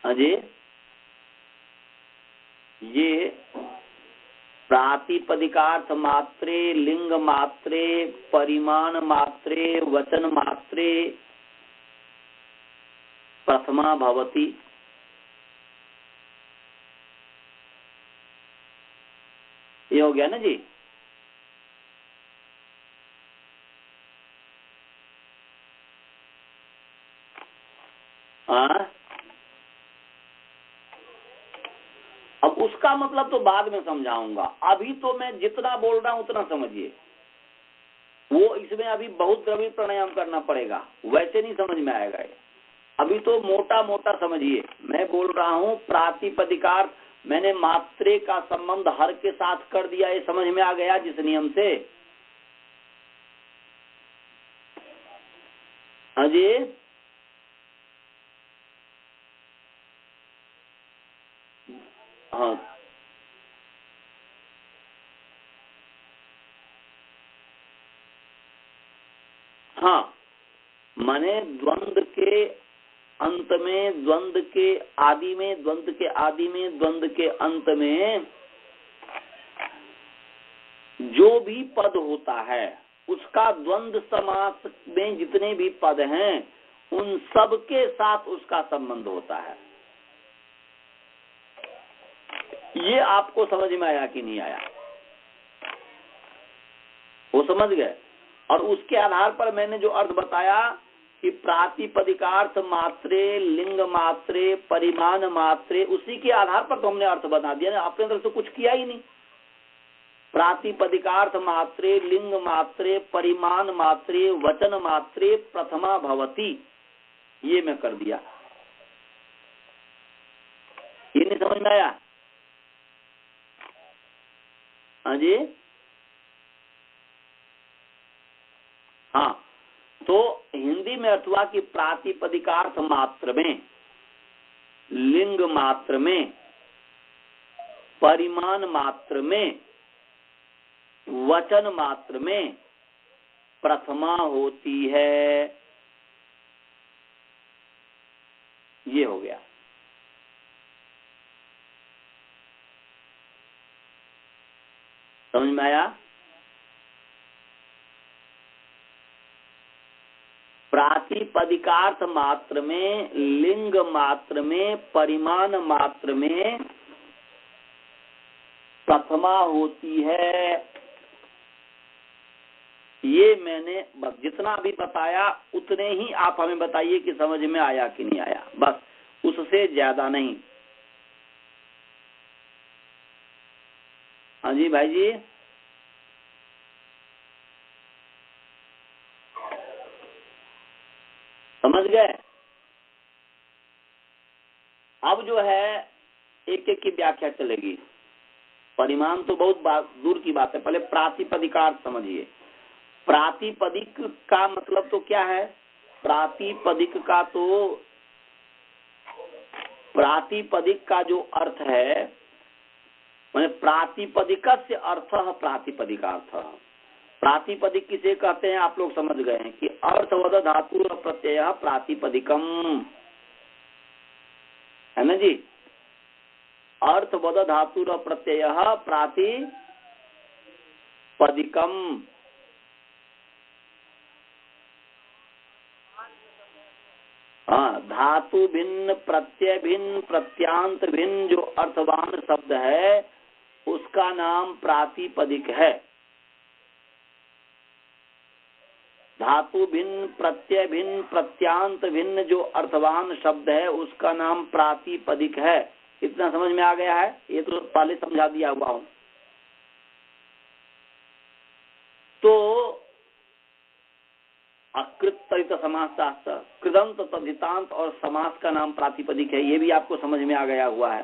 अजय, ये प्रातिपदिकार्थ मात्रे, लिंग मात्रे, परिमाण मात्रे, वचन मात्रे प्रथमा भवति। ये हो गया ना जी? हाँ, अब उसका मतलब तो बाद में समझाऊंगा, अभी तो मैं जितना बोल रहा हूं उतना समझिए। वो इसमें अभी बहुत द्रव्य प्राणायाम करना पड़ेगा, वैसे नहीं समझ में आएगा ये। अभी तो मोटा मोटा समझिए। मैं बोल रहा हूं प्रातिपदिकार्थ, मैंने मात्रे का संबंध हर के साथ कर दिया, ये समझ में आ गया जिस नियम से? हाँ जी, हाँ, हाँ, माने द्वंद के अंत में, द्वंद के आदि में, द्वंद के आदि में, द्वंद के अंत में जो भी पद होता है उसका द्वंद समास में जितने भी पद हैं उन सब के साथ उसका संबंध होता है। ये आपको समझ में आया कि नहीं आया? वो समझ गए। और उसके आधार पर मैंने जो अर्थ बताया कि प्रातिपदिकार्थ मात्रे, लिंग मात्रे, परिमाण मात्रे, उसी के आधार पर तो हमने अर्थ बना दिया ना, अपने तरफ से कुछ किया ही नहीं। प्रातिपदिकार्थ मात्रे, लिंग मात्रे, परिमाण मात्रे, वचन मात्रे प्रथमा भवती, ये मैं कर दिया। ये नहीं समझ में आया? हाँ जी, हाँ। तो हिंदी में अर्थ हुआ कि प्रातिपदिकार्थ मात्र में, लिंग मात्र में, परिमाण मात्र में, वचन मात्र में प्रथमा होती है। ये हो गया। समझ में आया? प्रातिपदिकार्थ मात्र में, लिंग मात्र में, परिमाण मात्र में प्रथमा होती है। ये मैंने बस जितना अभी बताया उतने ही आप हमें बताइए कि समझ में आया कि नहीं आया, बस उससे ज्यादा नहीं। हाँ जी भाई जी, समझ गए? अब जो है एक एक की व्याख्या चलेगी। परिमाण तो बहुत दूर की बात है, पहले प्रातिपदिकार्थ समझिए। प्रातिपदिक का मतलब तो क्या है? प्रातिपदिक का तो, प्रातिपदिक का जो अर्थ है, मैंने प्रातिपदिकस्य अर्थ प्रातिपदिकार्थ। प्रातिपदिक किसे कहते हैं आप लोग समझ गए हैं कि अर्थवद धातु प्रत्यय प्रातिपदिकम, है ना जी? अर्थवद धातु प्रत्यय प्रातिपदिकम। हाँ, धातु भिन्न, प्रत्यय भिन्न, प्रत्यांत भिन्न जो अर्थवान शब्द है उसका नाम प्रातिपदिक है। धातु भिन्न, प्रत्यय भिन्न, प्रत्यांत भिन्न जो अर्थवान शब्द है उसका नाम प्रातिपदिक है। इतना समझ में आ गया है? ये तो पहले समझा दिया हुआ हूं। तो अकृत तरित समास शास्त्र, कृदंत, तद्धितांत और समास का नाम प्रातिपदिक है। ये भी आपको समझ में आ गया हुआ है।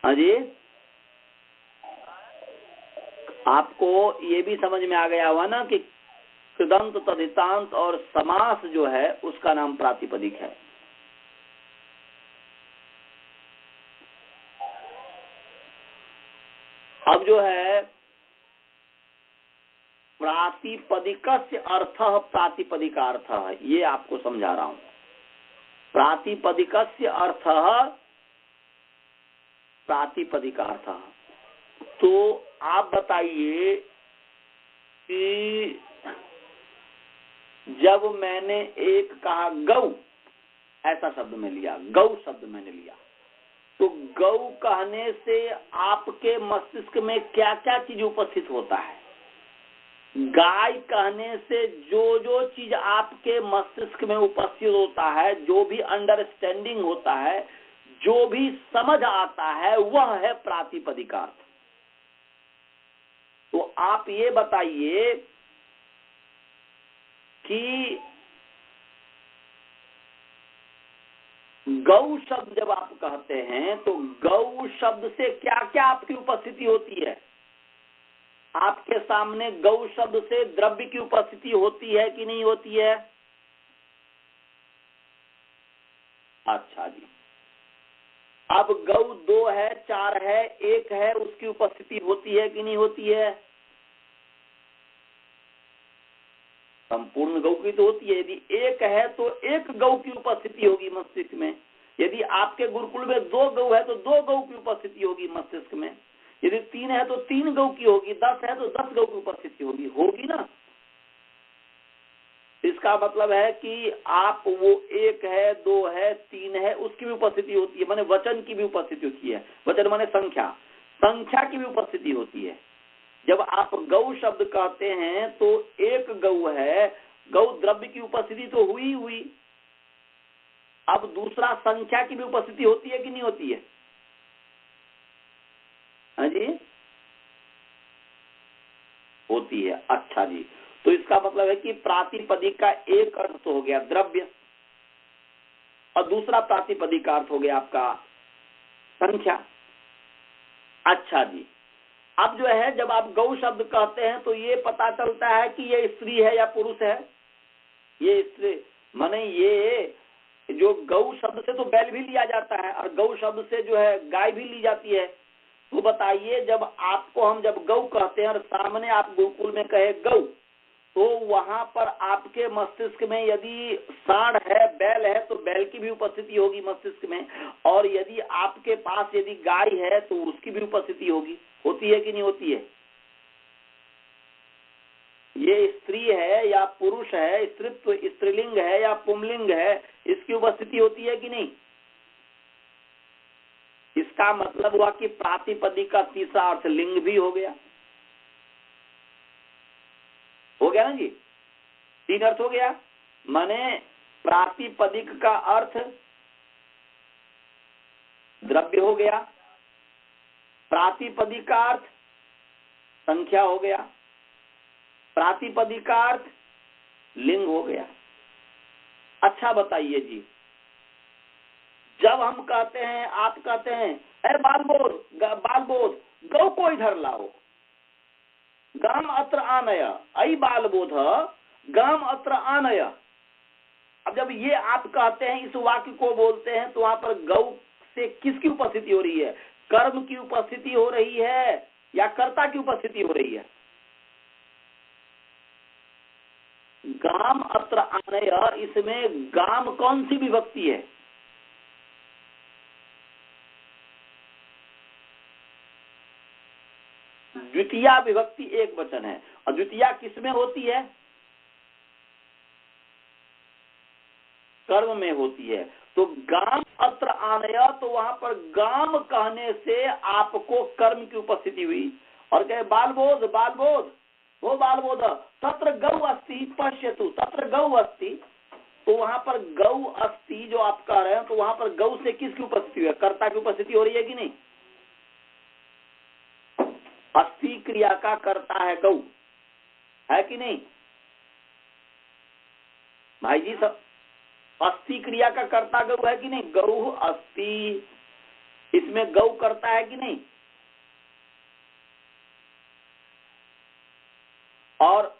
हाँ जी, आपको ये भी समझ में आ गया हुआ ना कि कृदंत, तद्धितांत और समास जो है उसका नाम प्रातिपदिक है। अब जो है प्रातिपदिकस्य अर्थ प्रातिपदिकार्थ, ये आपको समझा रहा हूं। प्रातिपदिकस्य अर्थ प्रातिपदिकार्थ। तो आप बताइए कि जब मैंने एक कहा गौ, ऐसा शब्द में लिया, गौ शब्द मैंने लिया, तो गौ कहने से आपके मस्तिष्क में क्या क्या चीज उपस्थित होता है? गाय कहने से जो जो चीज आपके मस्तिष्क में उपस्थित होता है, जो भी अंडरस्टैंडिंग होता है, जो भी समझ आता है, वह है प्रातिपदिकार्थ। तो आप ये बताइए कि गौ शब्द जब आप कहते हैं तो गौ शब्द से क्या क्या आपकी उपस्थिति होती है? आपके सामने गौ शब्द से द्रव्य की उपस्थिति होती है कि नहीं होती है? अच्छा जी, अब गौ 2 है, 4 है, 1 है, उसकी उपस्थिति होती है कि नहीं होती है? संपूर्ण गौ की तो होती है। यदि 1 है तो 1 गौ की उपस्थिति होगी मस्तिष्क में। यदि आपके गुरुकुल में 2 गौ है तो 2 गौ की उपस्थिति होगी मस्तिष्क में। यदि 3 है तो 3 गौ की होगी, 10 है तो 10 गौ की उपस्थिति होगी, होगी ना? इसका मतलब है कि आप वो एक है, दो है, तीन है, उसकी भी उपस्थिति होती है, माने वचन की भी उपस्थिति होती है। वचन माने संख्या, संख्या की भी उपस्थिति होती है। जब आप गौ शब्द कहते हैं तो एक गौ है, गौ द्रव्य की उपस्थिति तो हुई हुई, अब दूसरा संख्या की भी उपस्थिति होती है कि नहीं होती है? हाँ जी, होती है। अच्छा जी, तो इसका मतलब है कि प्रातिपदिक का एक अर्थ तो हो गया द्रव्य, और दूसरा प्रातिपदिक का अर्थ हो गया आपका संख्या। अच्छा जी, अब जो है जब आप गौ शब्द कहते हैं तो ये पता चलता है कि ये स्त्री है या पुरुष है। ये स्त्री माने ये जो गौ शब्द से तो बैल भी लिया जाता है और गौ शब्द से जो है गाय भी ली जाती है। तो बताइए, जब आपको हम जब गौ कहते हैं और सामने आप गोकुल में कहे गौ, तो वहां पर आपके मस्तिष्क में यदि सांड है, बैल है, तो बैल की भी उपस्थिति होगी मस्तिष्क में, और यदि आपके पास यदि गाय है तो उसकी भी उपस्थिति होगी। होती है कि नहीं होती है? ये स्त्री है या पुरुष है, स्त्रीत्व स्त्रीलिंग है या पुंलिंग है, इसकी उपस्थिति होती है कि नहीं? इसका मतलब हुआ कि प्रातिपदिक का तीसरा अर्थ लिंग भी हो गया। हो गया ना जी, तीन अर्थ हो गया। माने प्रातिपदिक का अर्थ द्रव्य हो गया, प्रातिपदिक का अर्थ संख्या हो गया, प्रातिपदिक का अर्थ लिंग हो गया। अच्छा बताइए जी, जब हम कहते हैं, आप कहते हैं अरे बालबोध गौ को इधर लाओ, गाम अत्र आनय, अई बालबोध गाम अत्र आनय। अब जब ये आप कहते हैं, इस वाक्य को बोलते हैं, तो वहां पर गौ से किसकी उपस्थिति हो रही है? कर्म की उपस्थिति हो रही है या कर्ता की उपस्थिति हो रही है? गाम अत्र आनय, इसमें गाम कौन सी विभक्ति है? द्वितीया विभक्ति एक वचन है, और द्वितीया किसमें होती है? कर्म में होती है। तो गाम अत्र आनय, तो वहां पर गाम कहने से आपको कर्म की उपस्थिति हुई, और कहे बालबोध वो बालबोध तत्र गौ अस्ति पश्यतु, तत्र गौ अस्ति, तो वहां पर गौ अस्ति जो आप कह रहे हैं, तो वहां पर गौ से किसकी उपस्थिति है? कर्ता की उपस्थिति हो रही है कि नहीं? अस्थि क्रिया का कर्ता है गौ, है कि नहीं भाई जी? सब अस्थि क्रिया का कर्ता गौ है कि नहीं? गौ अस्थि, इसमें गौ करता है कि नहीं? और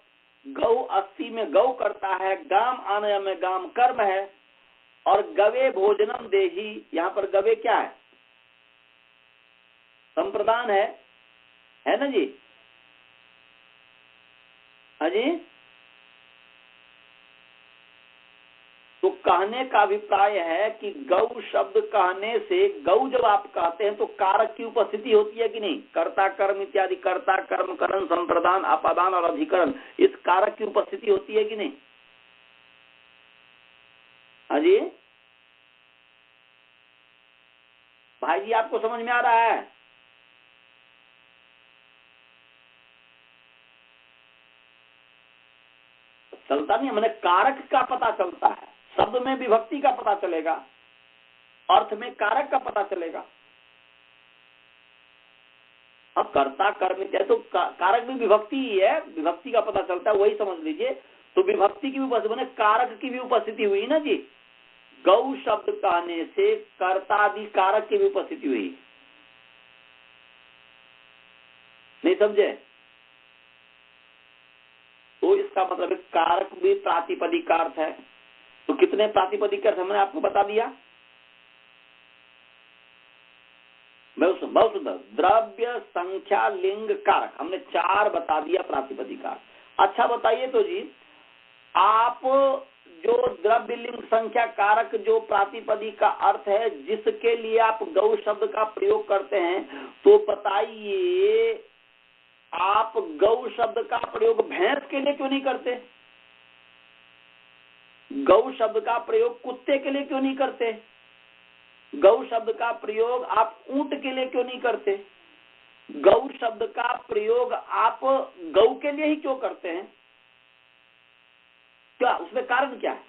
गौ अस्थि में गौ करता है, गाम आनय में गाम कर्म है, और गवे भोजनम देही, यहाँ पर गवे क्या है? संप्रदान है ना जी? हाँ जी। तो कहने का अभिप्राय है कि गौ शब्द कहने से, गौ जब आप कहते हैं तो कारक की उपस्थिति होती है कि नहीं? कर्ता कर्म इत्यादि, कर्ता कर्म करण संप्रदान अपादान और अधिकरण, इस कारक की उपस्थिति होती है कि नहीं? हाँ जी भाई जी, आपको समझ में आ रहा है? चलता नहीं, मैंने कारक का पता चलता है, शब्द में विभक्ति का पता चलेगा, अर्थ में कारक का पता चलेगा। अब कर्ता कर्म है तो कारक भी विभक्ति ही है, विभक्ति का पता चलता है, वही समझ लीजिए। तो विभक्ति की भी उपस्थिति, कारक की भी उपस्थिति हुई ना जी। गौ शब्द कहने से कर्तादि कारक की भी उपस्थिति हुई, नहीं समझे? तो इसका मतलब कारक भी प्रातिपदिक का अर्थ है। तो कितने प्रातिपदिक अर्थ हमने आपको बता दिया? बहुत सुंदर। द्रव्य, संख्या, लिंग, कारक, हमने 4 बता दिया प्रातिपदिक अर्थ। अच्छा बताइए तो जी, आप जो द्रव्य, लिंग, संख्या, कारक जो प्रातिपदिक का अर्थ है, जिसके लिए आप गौ शब्द का प्रयोग करते हैं, तो बताइए आप गौ शब्द का प्रयोग भैंस के लिए क्यों नहीं करते? गौ शब्द का प्रयोग कुत्ते के लिए क्यों नहीं करते? गौ शब्द का प्रयोग आप ऊंट के लिए क्यों नहीं करते? गौ शब्द का प्रयोग आप गौ के लिए ही क्यों करते हैं? क्या उसमें कारण क्या है?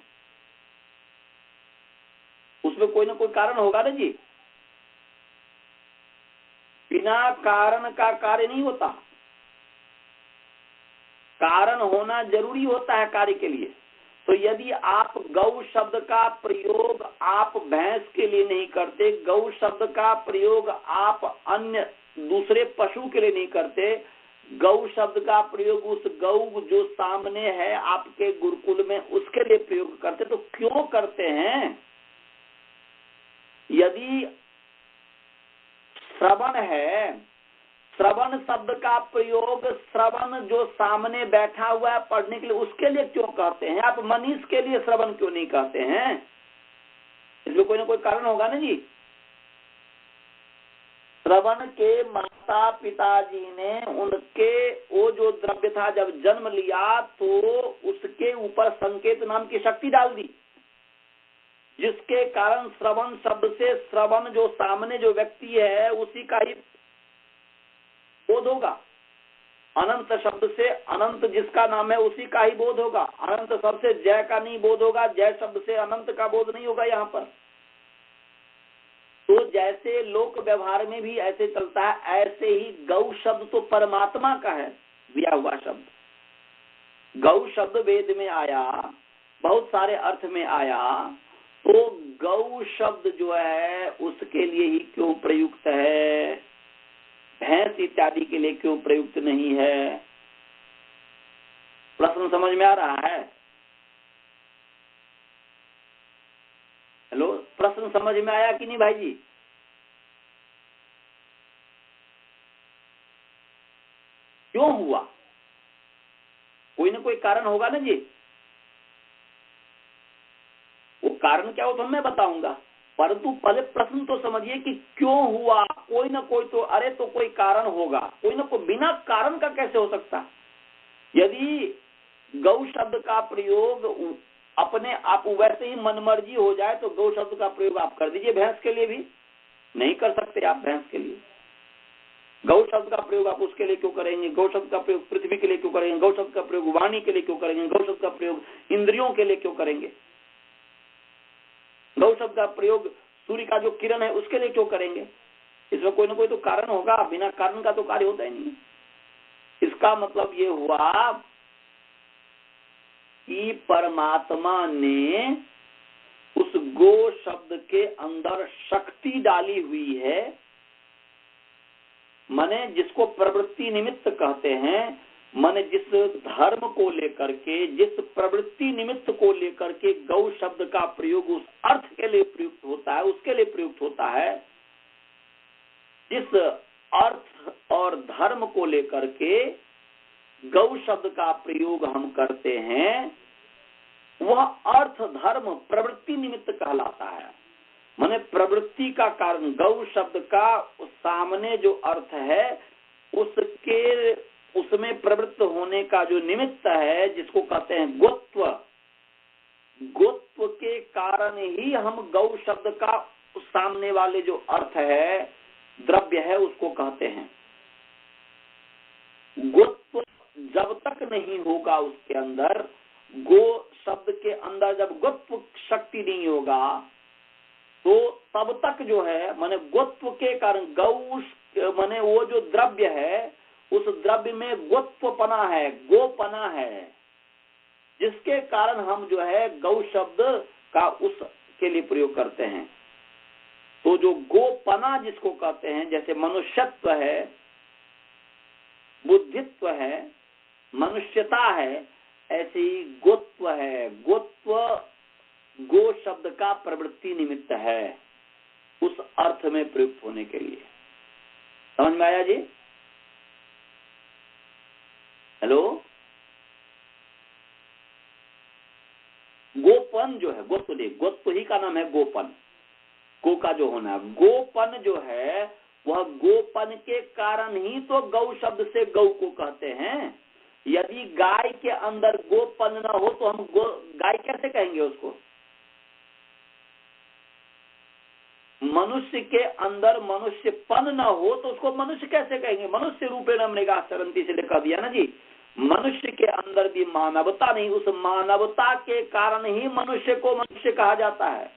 उसमें कोई ना कोई कारण होगा ना जी। बिना कारण का कार्य नहीं होता, कारण होना जरूरी होता है कार्य के लिए। तो यदि आप गौ शब्द का प्रयोग आप भैंस के लिए नहीं करते, गौ शब्द का प्रयोग आप अन्य दूसरे पशु के लिए नहीं करते, गौ शब्द का प्रयोग उस गौ जो सामने है आपके गुरुकुल में उसके लिए प्रयोग करते, तो क्यों करते हैं? यदि श्रवण है, श्रवण शब्द का प्रयोग श्रवण जो सामने बैठा हुआ है पढ़ने के लिए उसके लिए क्यों कहते हैं? आप मनीष के लिए श्रवण क्यों नहीं कहते हैं? इसमें कोई ना कोई कारण होगा ना जी। श्रवण के माता पिताजी ने उनके वो जो द्रव्य था जब जन्म लिया तो उसके ऊपर संकेत नाम की शक्ति डाल दी, जिसके कारण श्रवण शब्द से श्रवण जो सामने जो व्यक्ति है उसी का ही बोध होगा। अनंत शब्द से अनंत जिसका नाम है उसी का ही बोध होगा। अनंत शब्द से जय का नहीं बोध होगा, जय शब्द से अनंत का बोध नहीं होगा। यहाँ पर तो जैसे लोक व्यवहार में भी ऐसे चलता है, ऐसे ही गौ शब्द तो परमात्मा का है दिया हुआ शब्द। गौ शब्द वेद में आया, बहुत सारे अर्थ में आया, तो गौ शब्द जो है उसके लिए ही क्यों प्रयुक्त है? भैंस इत्यादि के लिए क्यों प्रयुक्त नहीं है? प्रश्न समझ में आ रहा है? हेलो, प्रश्न समझ में आया कि नहीं भाई जी? क्यों हुआ? कोई ना कोई कारण होगा ना जी। वो कारण क्या हो तो मैं बताऊंगा, परंतु पहले प्रश्न तो समझिए कि क्यों हुआ। कोई ना कोई तो, अरे तो कोई कारण होगा, कोई ना कोई, बिना कारण का कैसे हो सकता? यदि गौ शब्द का प्रयोग अपने आप वैसे ही मनमर्जी हो जाए तो गौ शब्द का प्रयोग आप कर दीजिए। भैंस के लिए भी नहीं कर सकते आप। भैंस के लिए गौ शब्द का प्रयोग आप उसके लिए क्यों करेंगे? गौ शब्द का प्रयोग पृथ्वी के लिए क्यों करेंगे? गौ शब्द का प्रयोग वाणी के लिए क्यों करेंगे? गौ शब्द का प्रयोग इंद्रियों के लिए क्यों करेंगे? गौ शब्द का प्रयोग सूर्य का जो किरण है उसके लिए क्यों करेंगे? इसमें कोई ना कोई तो कारण होगा, बिना कारण का तो कार्य होता ही नहीं। इसका मतलब ये हुआ कि परमात्मा ने उस गो शब्द के अंदर शक्ति डाली हुई है, माने जिसको प्रवृत्ति निमित्त कहते हैं। माने जिस धर्म को लेकर के, जिस प्रवृत्ति निमित्त को लेकर के गौ शब्द का प्रयोग उस अर्थ के लिए प्रयुक्त होता है, उसके लिए प्रयुक्त होता है। जिस अर्थ और धर्म को लेकर के गौ शब्द का प्रयोग हम करते हैं, वह अर्थ धर्म प्रवृत्ति निमित्त कहलाता है। माने प्रवृत्ति का कारण गौ शब्द का सामने जो अर्थ है उसके उसमें प्रवृत्त होने का जो निमित्त है, जिसको कहते हैं गोत्व, गोत्व के कारण ही हम गौ शब्द का सामने वाले जो अर्थ है, द्रव्य है, उसको कहते हैं। गोत्व जब तक नहीं होगा उसके अंदर, गो शब्द के अंदर जब गोत्व शक्ति नहीं होगा तो तब तक जो है माने गोत्व के कारण गौ माने वो जो द्रव्य है उस द्रव्य में गोत्वपना है, गोपना है, जिसके कारण हम जो है गौ शब्द का उसके लिए प्रयोग करते हैं। तो जो गोपना जिसको कहते हैं, जैसे मनुष्यत्व है, बुद्धित्व है, मनुष्यता है, ऐसे ही गोत्व है। गोत्व गो शब्द का प्रवृत्ति निमित्त है, उस अर्थ में प्रयुक्त होने के लिए। समझ में आया जी? हेलो, गोपन जो है, गोत्व ही का नाम है गोपन। गो का जो होना, गोपन जो है वह गोपन के कारण ही तो गौ शब्द से गौ को कहते हैं। यदि गाय के अंदर गोपन न हो तो हम गाय कैसे कहेंगे उसको? मनुष्य के अंदर मनुष्यपन न हो तो उसको मनुष्य कैसे कहेंगे? मनुष्य रूपेण मृगा चरंती से कह दिया ना जी। मनुष्य के अंदर भी मानवता नहीं, उस मानवता के कारण ही मनुष्य को मनुष्य कहा जाता है।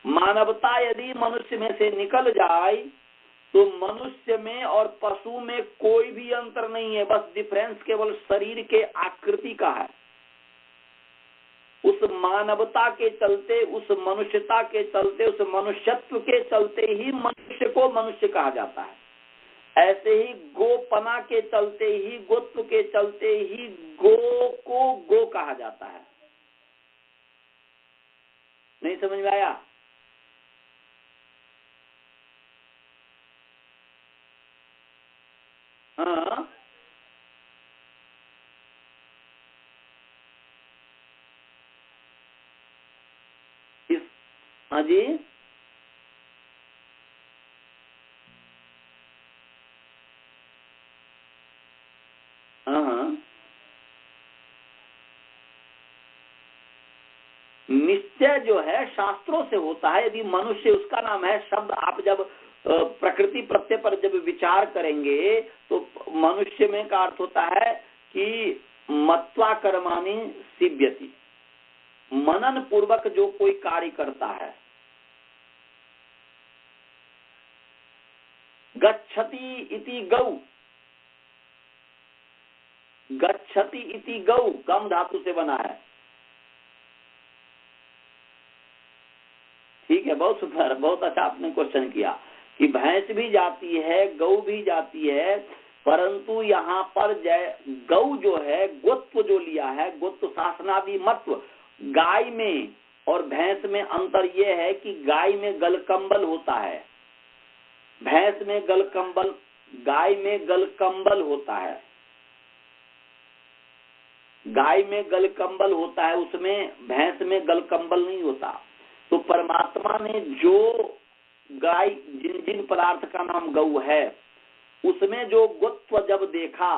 मानवता यदि मनुष्य में से निकल जाए तो मनुष्य में और पशु में कोई भी अंतर नहीं है, बस डिफरेंस केवल शरीर के आकृति का है। उस मानवता के चलते, उस मनुष्यता के चलते, उस मनुष्यत्व के चलते ही मनुष्य को मनुष्य कहा जाता है। ऐसे ही गोपना के चलते ही, गोत्व के चलते ही गो को गो कहा जाता है। नहीं समझ में आया? हाँ, हाँ जी, हाँ, निश्चय जो है शास्त्रों से होता है। यदि मनुष्य उसका नाम है शब्द, आप जब प्रकृति प्रत्यय पर जब विचार करेंगे तो मनुष्य में का अर्थ होता है कि मत्वा कर्माणि सिद्ध्यति, मनन पूर्वक जो कोई कार्य करता है। गच्छति इति गौ, गच्छति इति गौ गम धातु से बना है। ठीक है, बहुत सुंदर, बहुत अच्छा आपने क्वेश्चन किया कि भैंस भी जाती है, गौ भी जाती है, परंतु यहाँ पर गौ जो है गोत्व जो लिया है, गोत्व शासनादि मत्व। गाय में और भैंस में अंतर यह है कि गाय में गलकंबल होता है, भैंस में गलकंबल, गाय में गलकंबल होता है। गाय में गलकंबल होता है, उसमें भैंस में गलकंबल नहीं होता। तो परमात्मा ने जो गाय, जिन जिन पदार्थ का नाम गौ है, उसमें जो गोत्व जब देखा,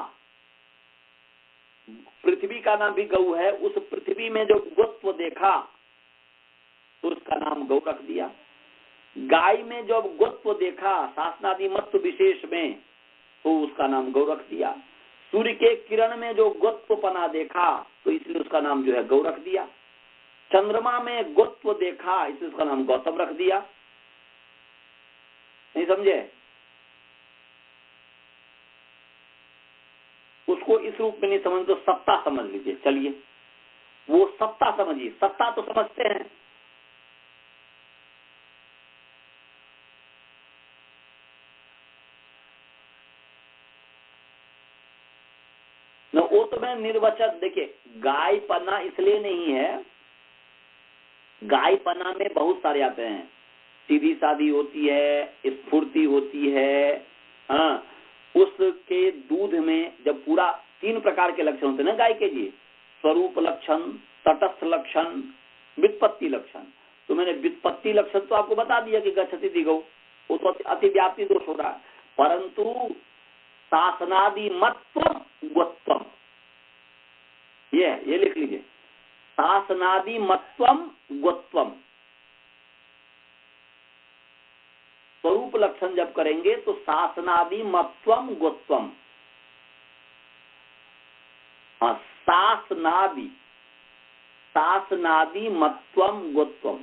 पृथ्वी का नाम भी गौ है, उस पृथ्वी में जो गोत्व देखा तो उसका नाम गौ रख दिया। गाय में जब गोत्व देखा शासनादि मत्व विशेष में तो उसका नाम गौ रख दिया। सूर्य के किरण में जो गोत्वपना देखा तो इसलिए उसका नाम जो है गौ रख दिया। चंद्रमा में गोत्व देखा इसलिए उसका नाम गौतम रख दिया। नहीं समझे? उसको इस रूप में नहीं समझ तो सत्ता समझ लीजिए। चलिए वो सत्ता समझिए, सत्ता तो समझते हैं। न वो तो मैं निर्वचन, देखिए गाय पन्ना इसलिए नहीं है, गाय पन्ना में बहुत सारे आते हैं, सीधी सादी होती है, स्फूर्ति होती है। हाँ, उसके दूध में जब पूरा 3 प्रकार के लक्षण होते हैं ना गाय के जी, स्वरूप लक्षण, तटस्थ लक्षण, व्युत्पत्ति लक्षण। तो मैंने व्युत्पत्ति लक्षण तो आपको बता दिया कि गच्छति दिगौ, वो तो अतिव्याप्ति दोष हो रहा है, परंतु शासनादि मत्वम गोत्वम, ये लिख लीजिए, शासनादि मत्वम गोत्वम। स्वरूप लक्षण जब करेंगे तो शासनादि मत्वम गोत्वम। हाँ, शासनादि, शासनादि मत्वम गोत्वम।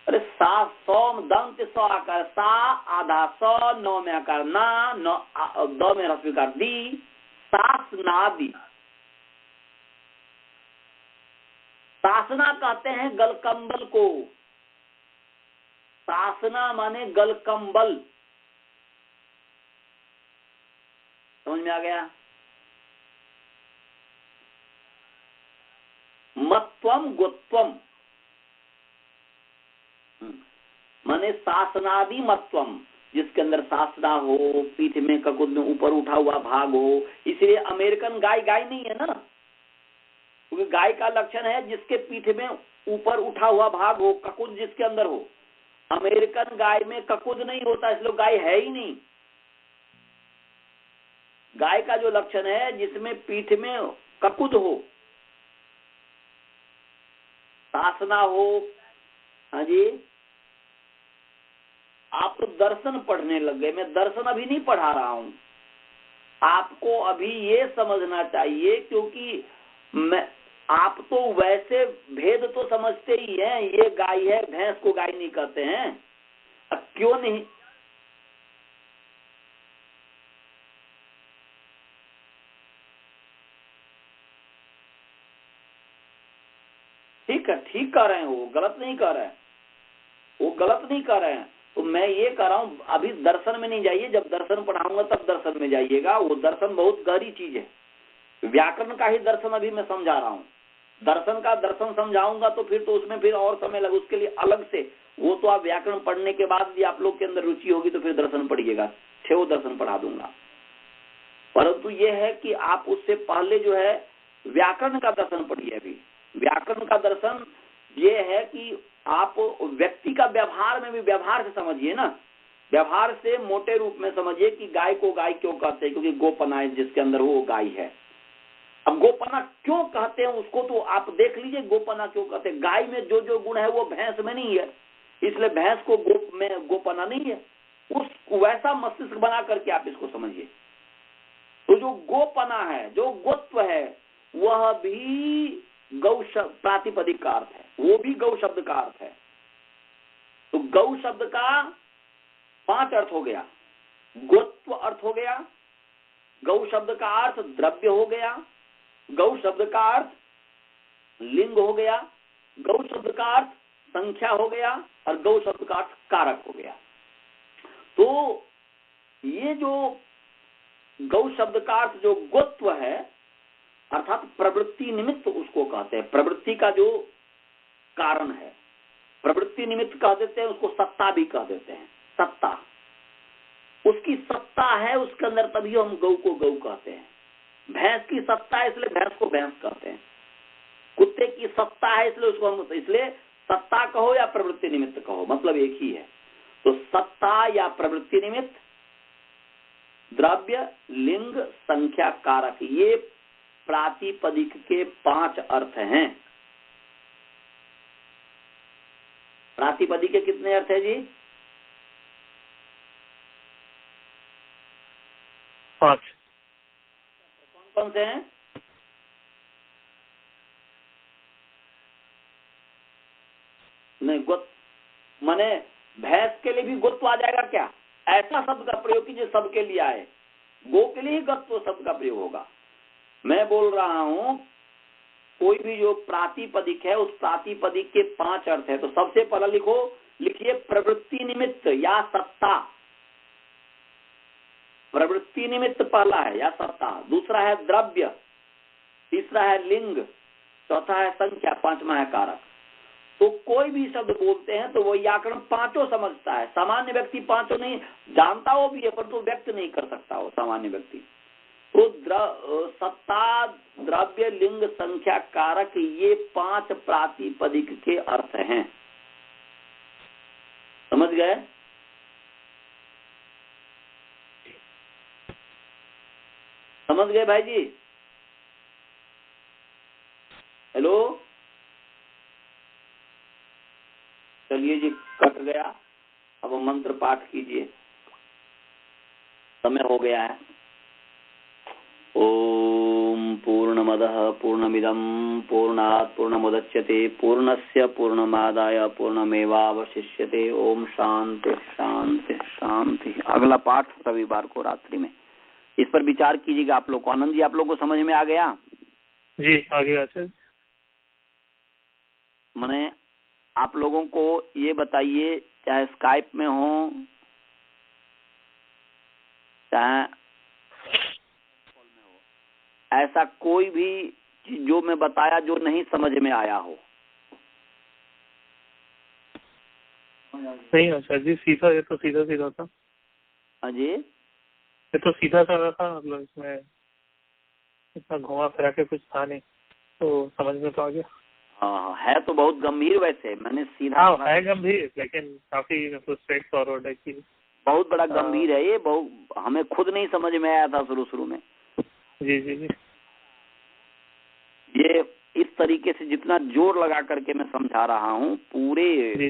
अरे सा सौ दंत सौ आकार, सा आधा सौ, नौ में आकार ना, दो में रस्व आकार दी, शासनादि। शासना कहते हैं गलकंबल को, शासना माने गलकंबल। समझ में आ गया? मत्वम गोत्वम माने शासनादि मत्वम, जिसके अंदर शासना हो, पीठ में ककुद में ऊपर उठा हुआ भाग हो। इसलिए अमेरिकन गाय गाय नहीं है ना, क्योंकि गाय का लक्षण है जिसके पीठ में ऊपर उठा हुआ भाग हो, ककुद जिसके अंदर हो। अमेरिकन गाय में ककुद नहीं होता, इसलिए गाय है ही नहीं। गाय का जो लक्षण है जिसमें पीठ में ककुद हो, सासना हो। हाँ जी, आप तो दर्शन पढ़ने लग गए, मैं दर्शन अभी नहीं पढ़ा रहा हूं। आपको अभी ये समझना चाहिए, क्योंकि आप तो वैसे भेद तो समझते ही हैं, ये गाय है, भैंस को गाय नहीं कहते हैं। अब क्यों नहीं? ठीक है, ठीक कर रहे हैं, वो गलत नहीं कर रहे हैं, वो गलत नहीं कर रहे हैं। तो मैं ये कह रहा हूं, अभी दर्शन में नहीं जाइए, जब दर्शन पढ़ाऊंगा तब दर्शन में जाइएगा। वो दर्शन बहुत गहरी चीज है, व्याकरण का ही दर्शन अभी मैं समझा रहा हूँ। दर्शन का दर्शन समझाऊंगा तो फिर तो उसमें फिर और समय लगे, उसके लिए अलग से। वो तो आप व्याकरण पढ़ने के बाद भी आप लोग के अंदर रुचि होगी तो फिर दर्शन पढ़िएगा, वो दर्शन पढ़ा दूंगा। परंतु ये है कि आप उससे पहले जो है व्याकरण का दर्शन पढ़िए। अभी व्याकरण का दर्शन ये है कि आप व्यक्ति का व्यवहार में भी व्यवहार से समझिए ना, व्यवहार से मोटे रूप में समझिए कि गाय को गाय क्यों कहते हैं, क्योंकि गोपना जिसके अंदर वो गाय है। अब गोपना क्यों कहते हैं उसको तो आप देख लीजिए, गोपना क्यों कहते हैं। गाय में जो जो गुण है वो भैंस में नहीं है, इसलिए भैंस को गोप में गोपना नहीं है। उस वैसा मस्तिष्क बना करके आप इसको समझिए। तो जो गोपना है, जो गोत्व है, वह भी गौ शब्द प्रातिपदिक का अर्थ है, वो भी गौ शब्द का अर्थ है। तो गौ शब्द का 5 अर्थ हो गया। गोत्व अर्थ हो गया, गौ शब्द का अर्थ द्रव्य हो गया, गौ शब्द का अर्थ लिंग हो गया, गौ शब्द का अर्थ संख्या हो गया, और गौ शब्द का अर्थ कारक हो गया। तो ये जो गौ शब्द का अर्थ जो गोत्व है, अर्थात प्रवृत्ति निमित्त उसको कहते हैं। प्रवृत्ति का जो कारण है, प्रवृत्ति निमित्त कह देते हैं, उसको सत्ता भी कह देते हैं। सत्ता, उसकी सत्ता है उसके अंदर, तभी हम गौ को गौ कहते हैं। भैंस की सत्ता है इसलिए भैंस को भैंस कहते हैं। कुत्ते की सत्ता है इसलिए उसको हम, इसलिए सत्ता कहो या प्रवृत्ति निमित्त कहो, मतलब एक ही है। तो सत्ता या प्रवृत्ति निमित्त, द्रव्य, लिंग, संख्या, कारक, ये प्रातिपदिक के 5 अर्थ हैं। प्रातिपदिक के कितने अर्थ है जी? 5। कौन कौन से हैं? नहीं, गोत माने भैंस के लिए भी गोत्व आ जाएगा क्या? ऐसा शब्द का प्रयोग कीजिए सबके लिए आए। गो के लिए ही गोत्व शब्द का प्रयोग होगा। मैं बोल रहा हूं कोई भी जो प्रातिपदिक है उस प्रातिपदिक के 5 अर्थ है। तो सबसे पहला लिखिए प्रवृत्ति निमित्त या सत्ता। प्रवृत्ति निमित्त पहला है या सत्ता, दूसरा है द्रव्य, तीसरा है लिंग, चौथा है संख्या, 5वां है कारक। तो कोई भी शब्द बोलते हैं तो वो व्याकरण 5 समझता है। सामान्य व्यक्ति 5 नहीं जानता, वो भी है पर तो व्यक्त नहीं कर सकता वो सामान्य व्यक्ति। तो सत्ता, द्रव्य, लिंग, संख्या, कारक, ये 5 प्रातिपदिक के अर्थ हैं। समझ गए? समझ गए भाई जी? हेलो, चलिए जी, कट गया। अब मंत्र पाठ कीजिए, समय हो गया है। ओम पूर्णमदः पूर्णमिदं पूर्णात् पूर्णमुदच्यते पूर्णस्य पूर्णमादाय पूर्णमेवावशिष्यते। ओम शांति शांति शांति। अगला पाठ रविवार को रात्रि में, इस पर विचार कीजिएगा आप लोग को। आनंद जी, आप लोग को समझ में आ गया? जी आ गया सर। मैंने आप लोगों को ये बताइए, चाहे स्काइप में हो चाहे ऐसा कोई भी जो मैं बताया जो नहीं समझ में आया हो? नहीं सर जी, सीधा, ये तो सीधा सीधा था। हाँ जी, ये तो सीधा साधा था, मतलब इसमें इतना घुमा फिरा के कुछ था नहीं, तो समझ में तो आ गया। हाँ, है तो बहुत गंभीर, वैसे मैंने सीधा। हाँ है गंभीर, लेकिन काफी मतलब स्ट्रेट फॉरवर्ड है कि बहुत बड़ा गंभीर है ये, बहुत हमें खुद नहीं समझ में आया था शुरू में। जी जी जी। ये इस तरीके से जितना जोर लगा करके मैं समझा रहा हूँ पूरे। जी।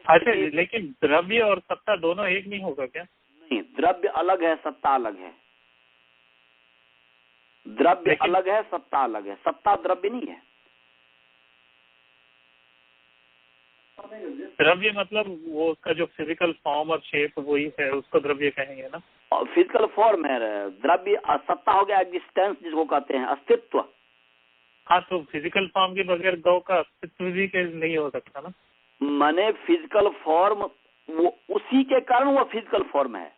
अच्छा, लेकिन द्रव्य और सत्ता दोनों एक नहीं होगा क्या? नहीं, द्रव्य अलग है, सत्ता अलग है। द्रव्य अलग है, सत्ता अलग है। सत्ता द्रव्य नहीं है। द्रव्य मतलब वो उसका जो फिजिकल फॉर्म और शेप वही है, उसको द्रव्य कहेंगे ना? और फिजिकल फॉर्म है द्रव्य। सत्ता हो गया एग्जिस्टेंस, जिसको कहते हैं अस्तित्व। हाँ, तो फिजिकल फॉर्म के बगैर गौ का अस्तित्व भी नहीं हो सकता ना? माने फिजिकल फॉर्म, वो उसी के कारण वो फिजिकल फॉर्म है।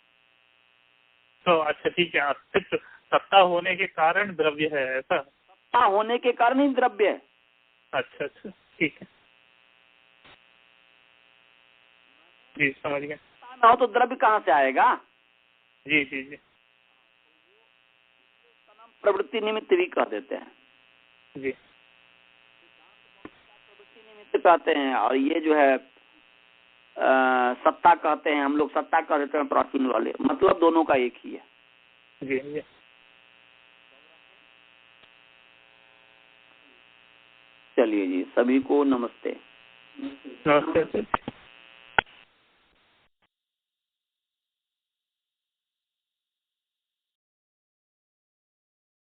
तो अच्छा ठीक है, अस्तित्व सत्ता होने के कारण द्रव्य है, ऐसा? सत्ता होने के कारण ही द्रव्य है। अच्छा अच्छा, ठीक है, जी समझ गया। ना हो तो द्रव्य कहाँ से आएगा? जी जी जी प्रवृत्ति निमित्त भी कह देते हैं। जी। प्रवृत्ति निमित्त कहते हैं, और ये जो है सत्ता कहते हैं। हम लोग सत्ता कह देते हैं प्राचीन वाले, मतलब दोनों का एक ही है। जी जी। चलिए जी, सभी को नमस्ते। नमस्ते।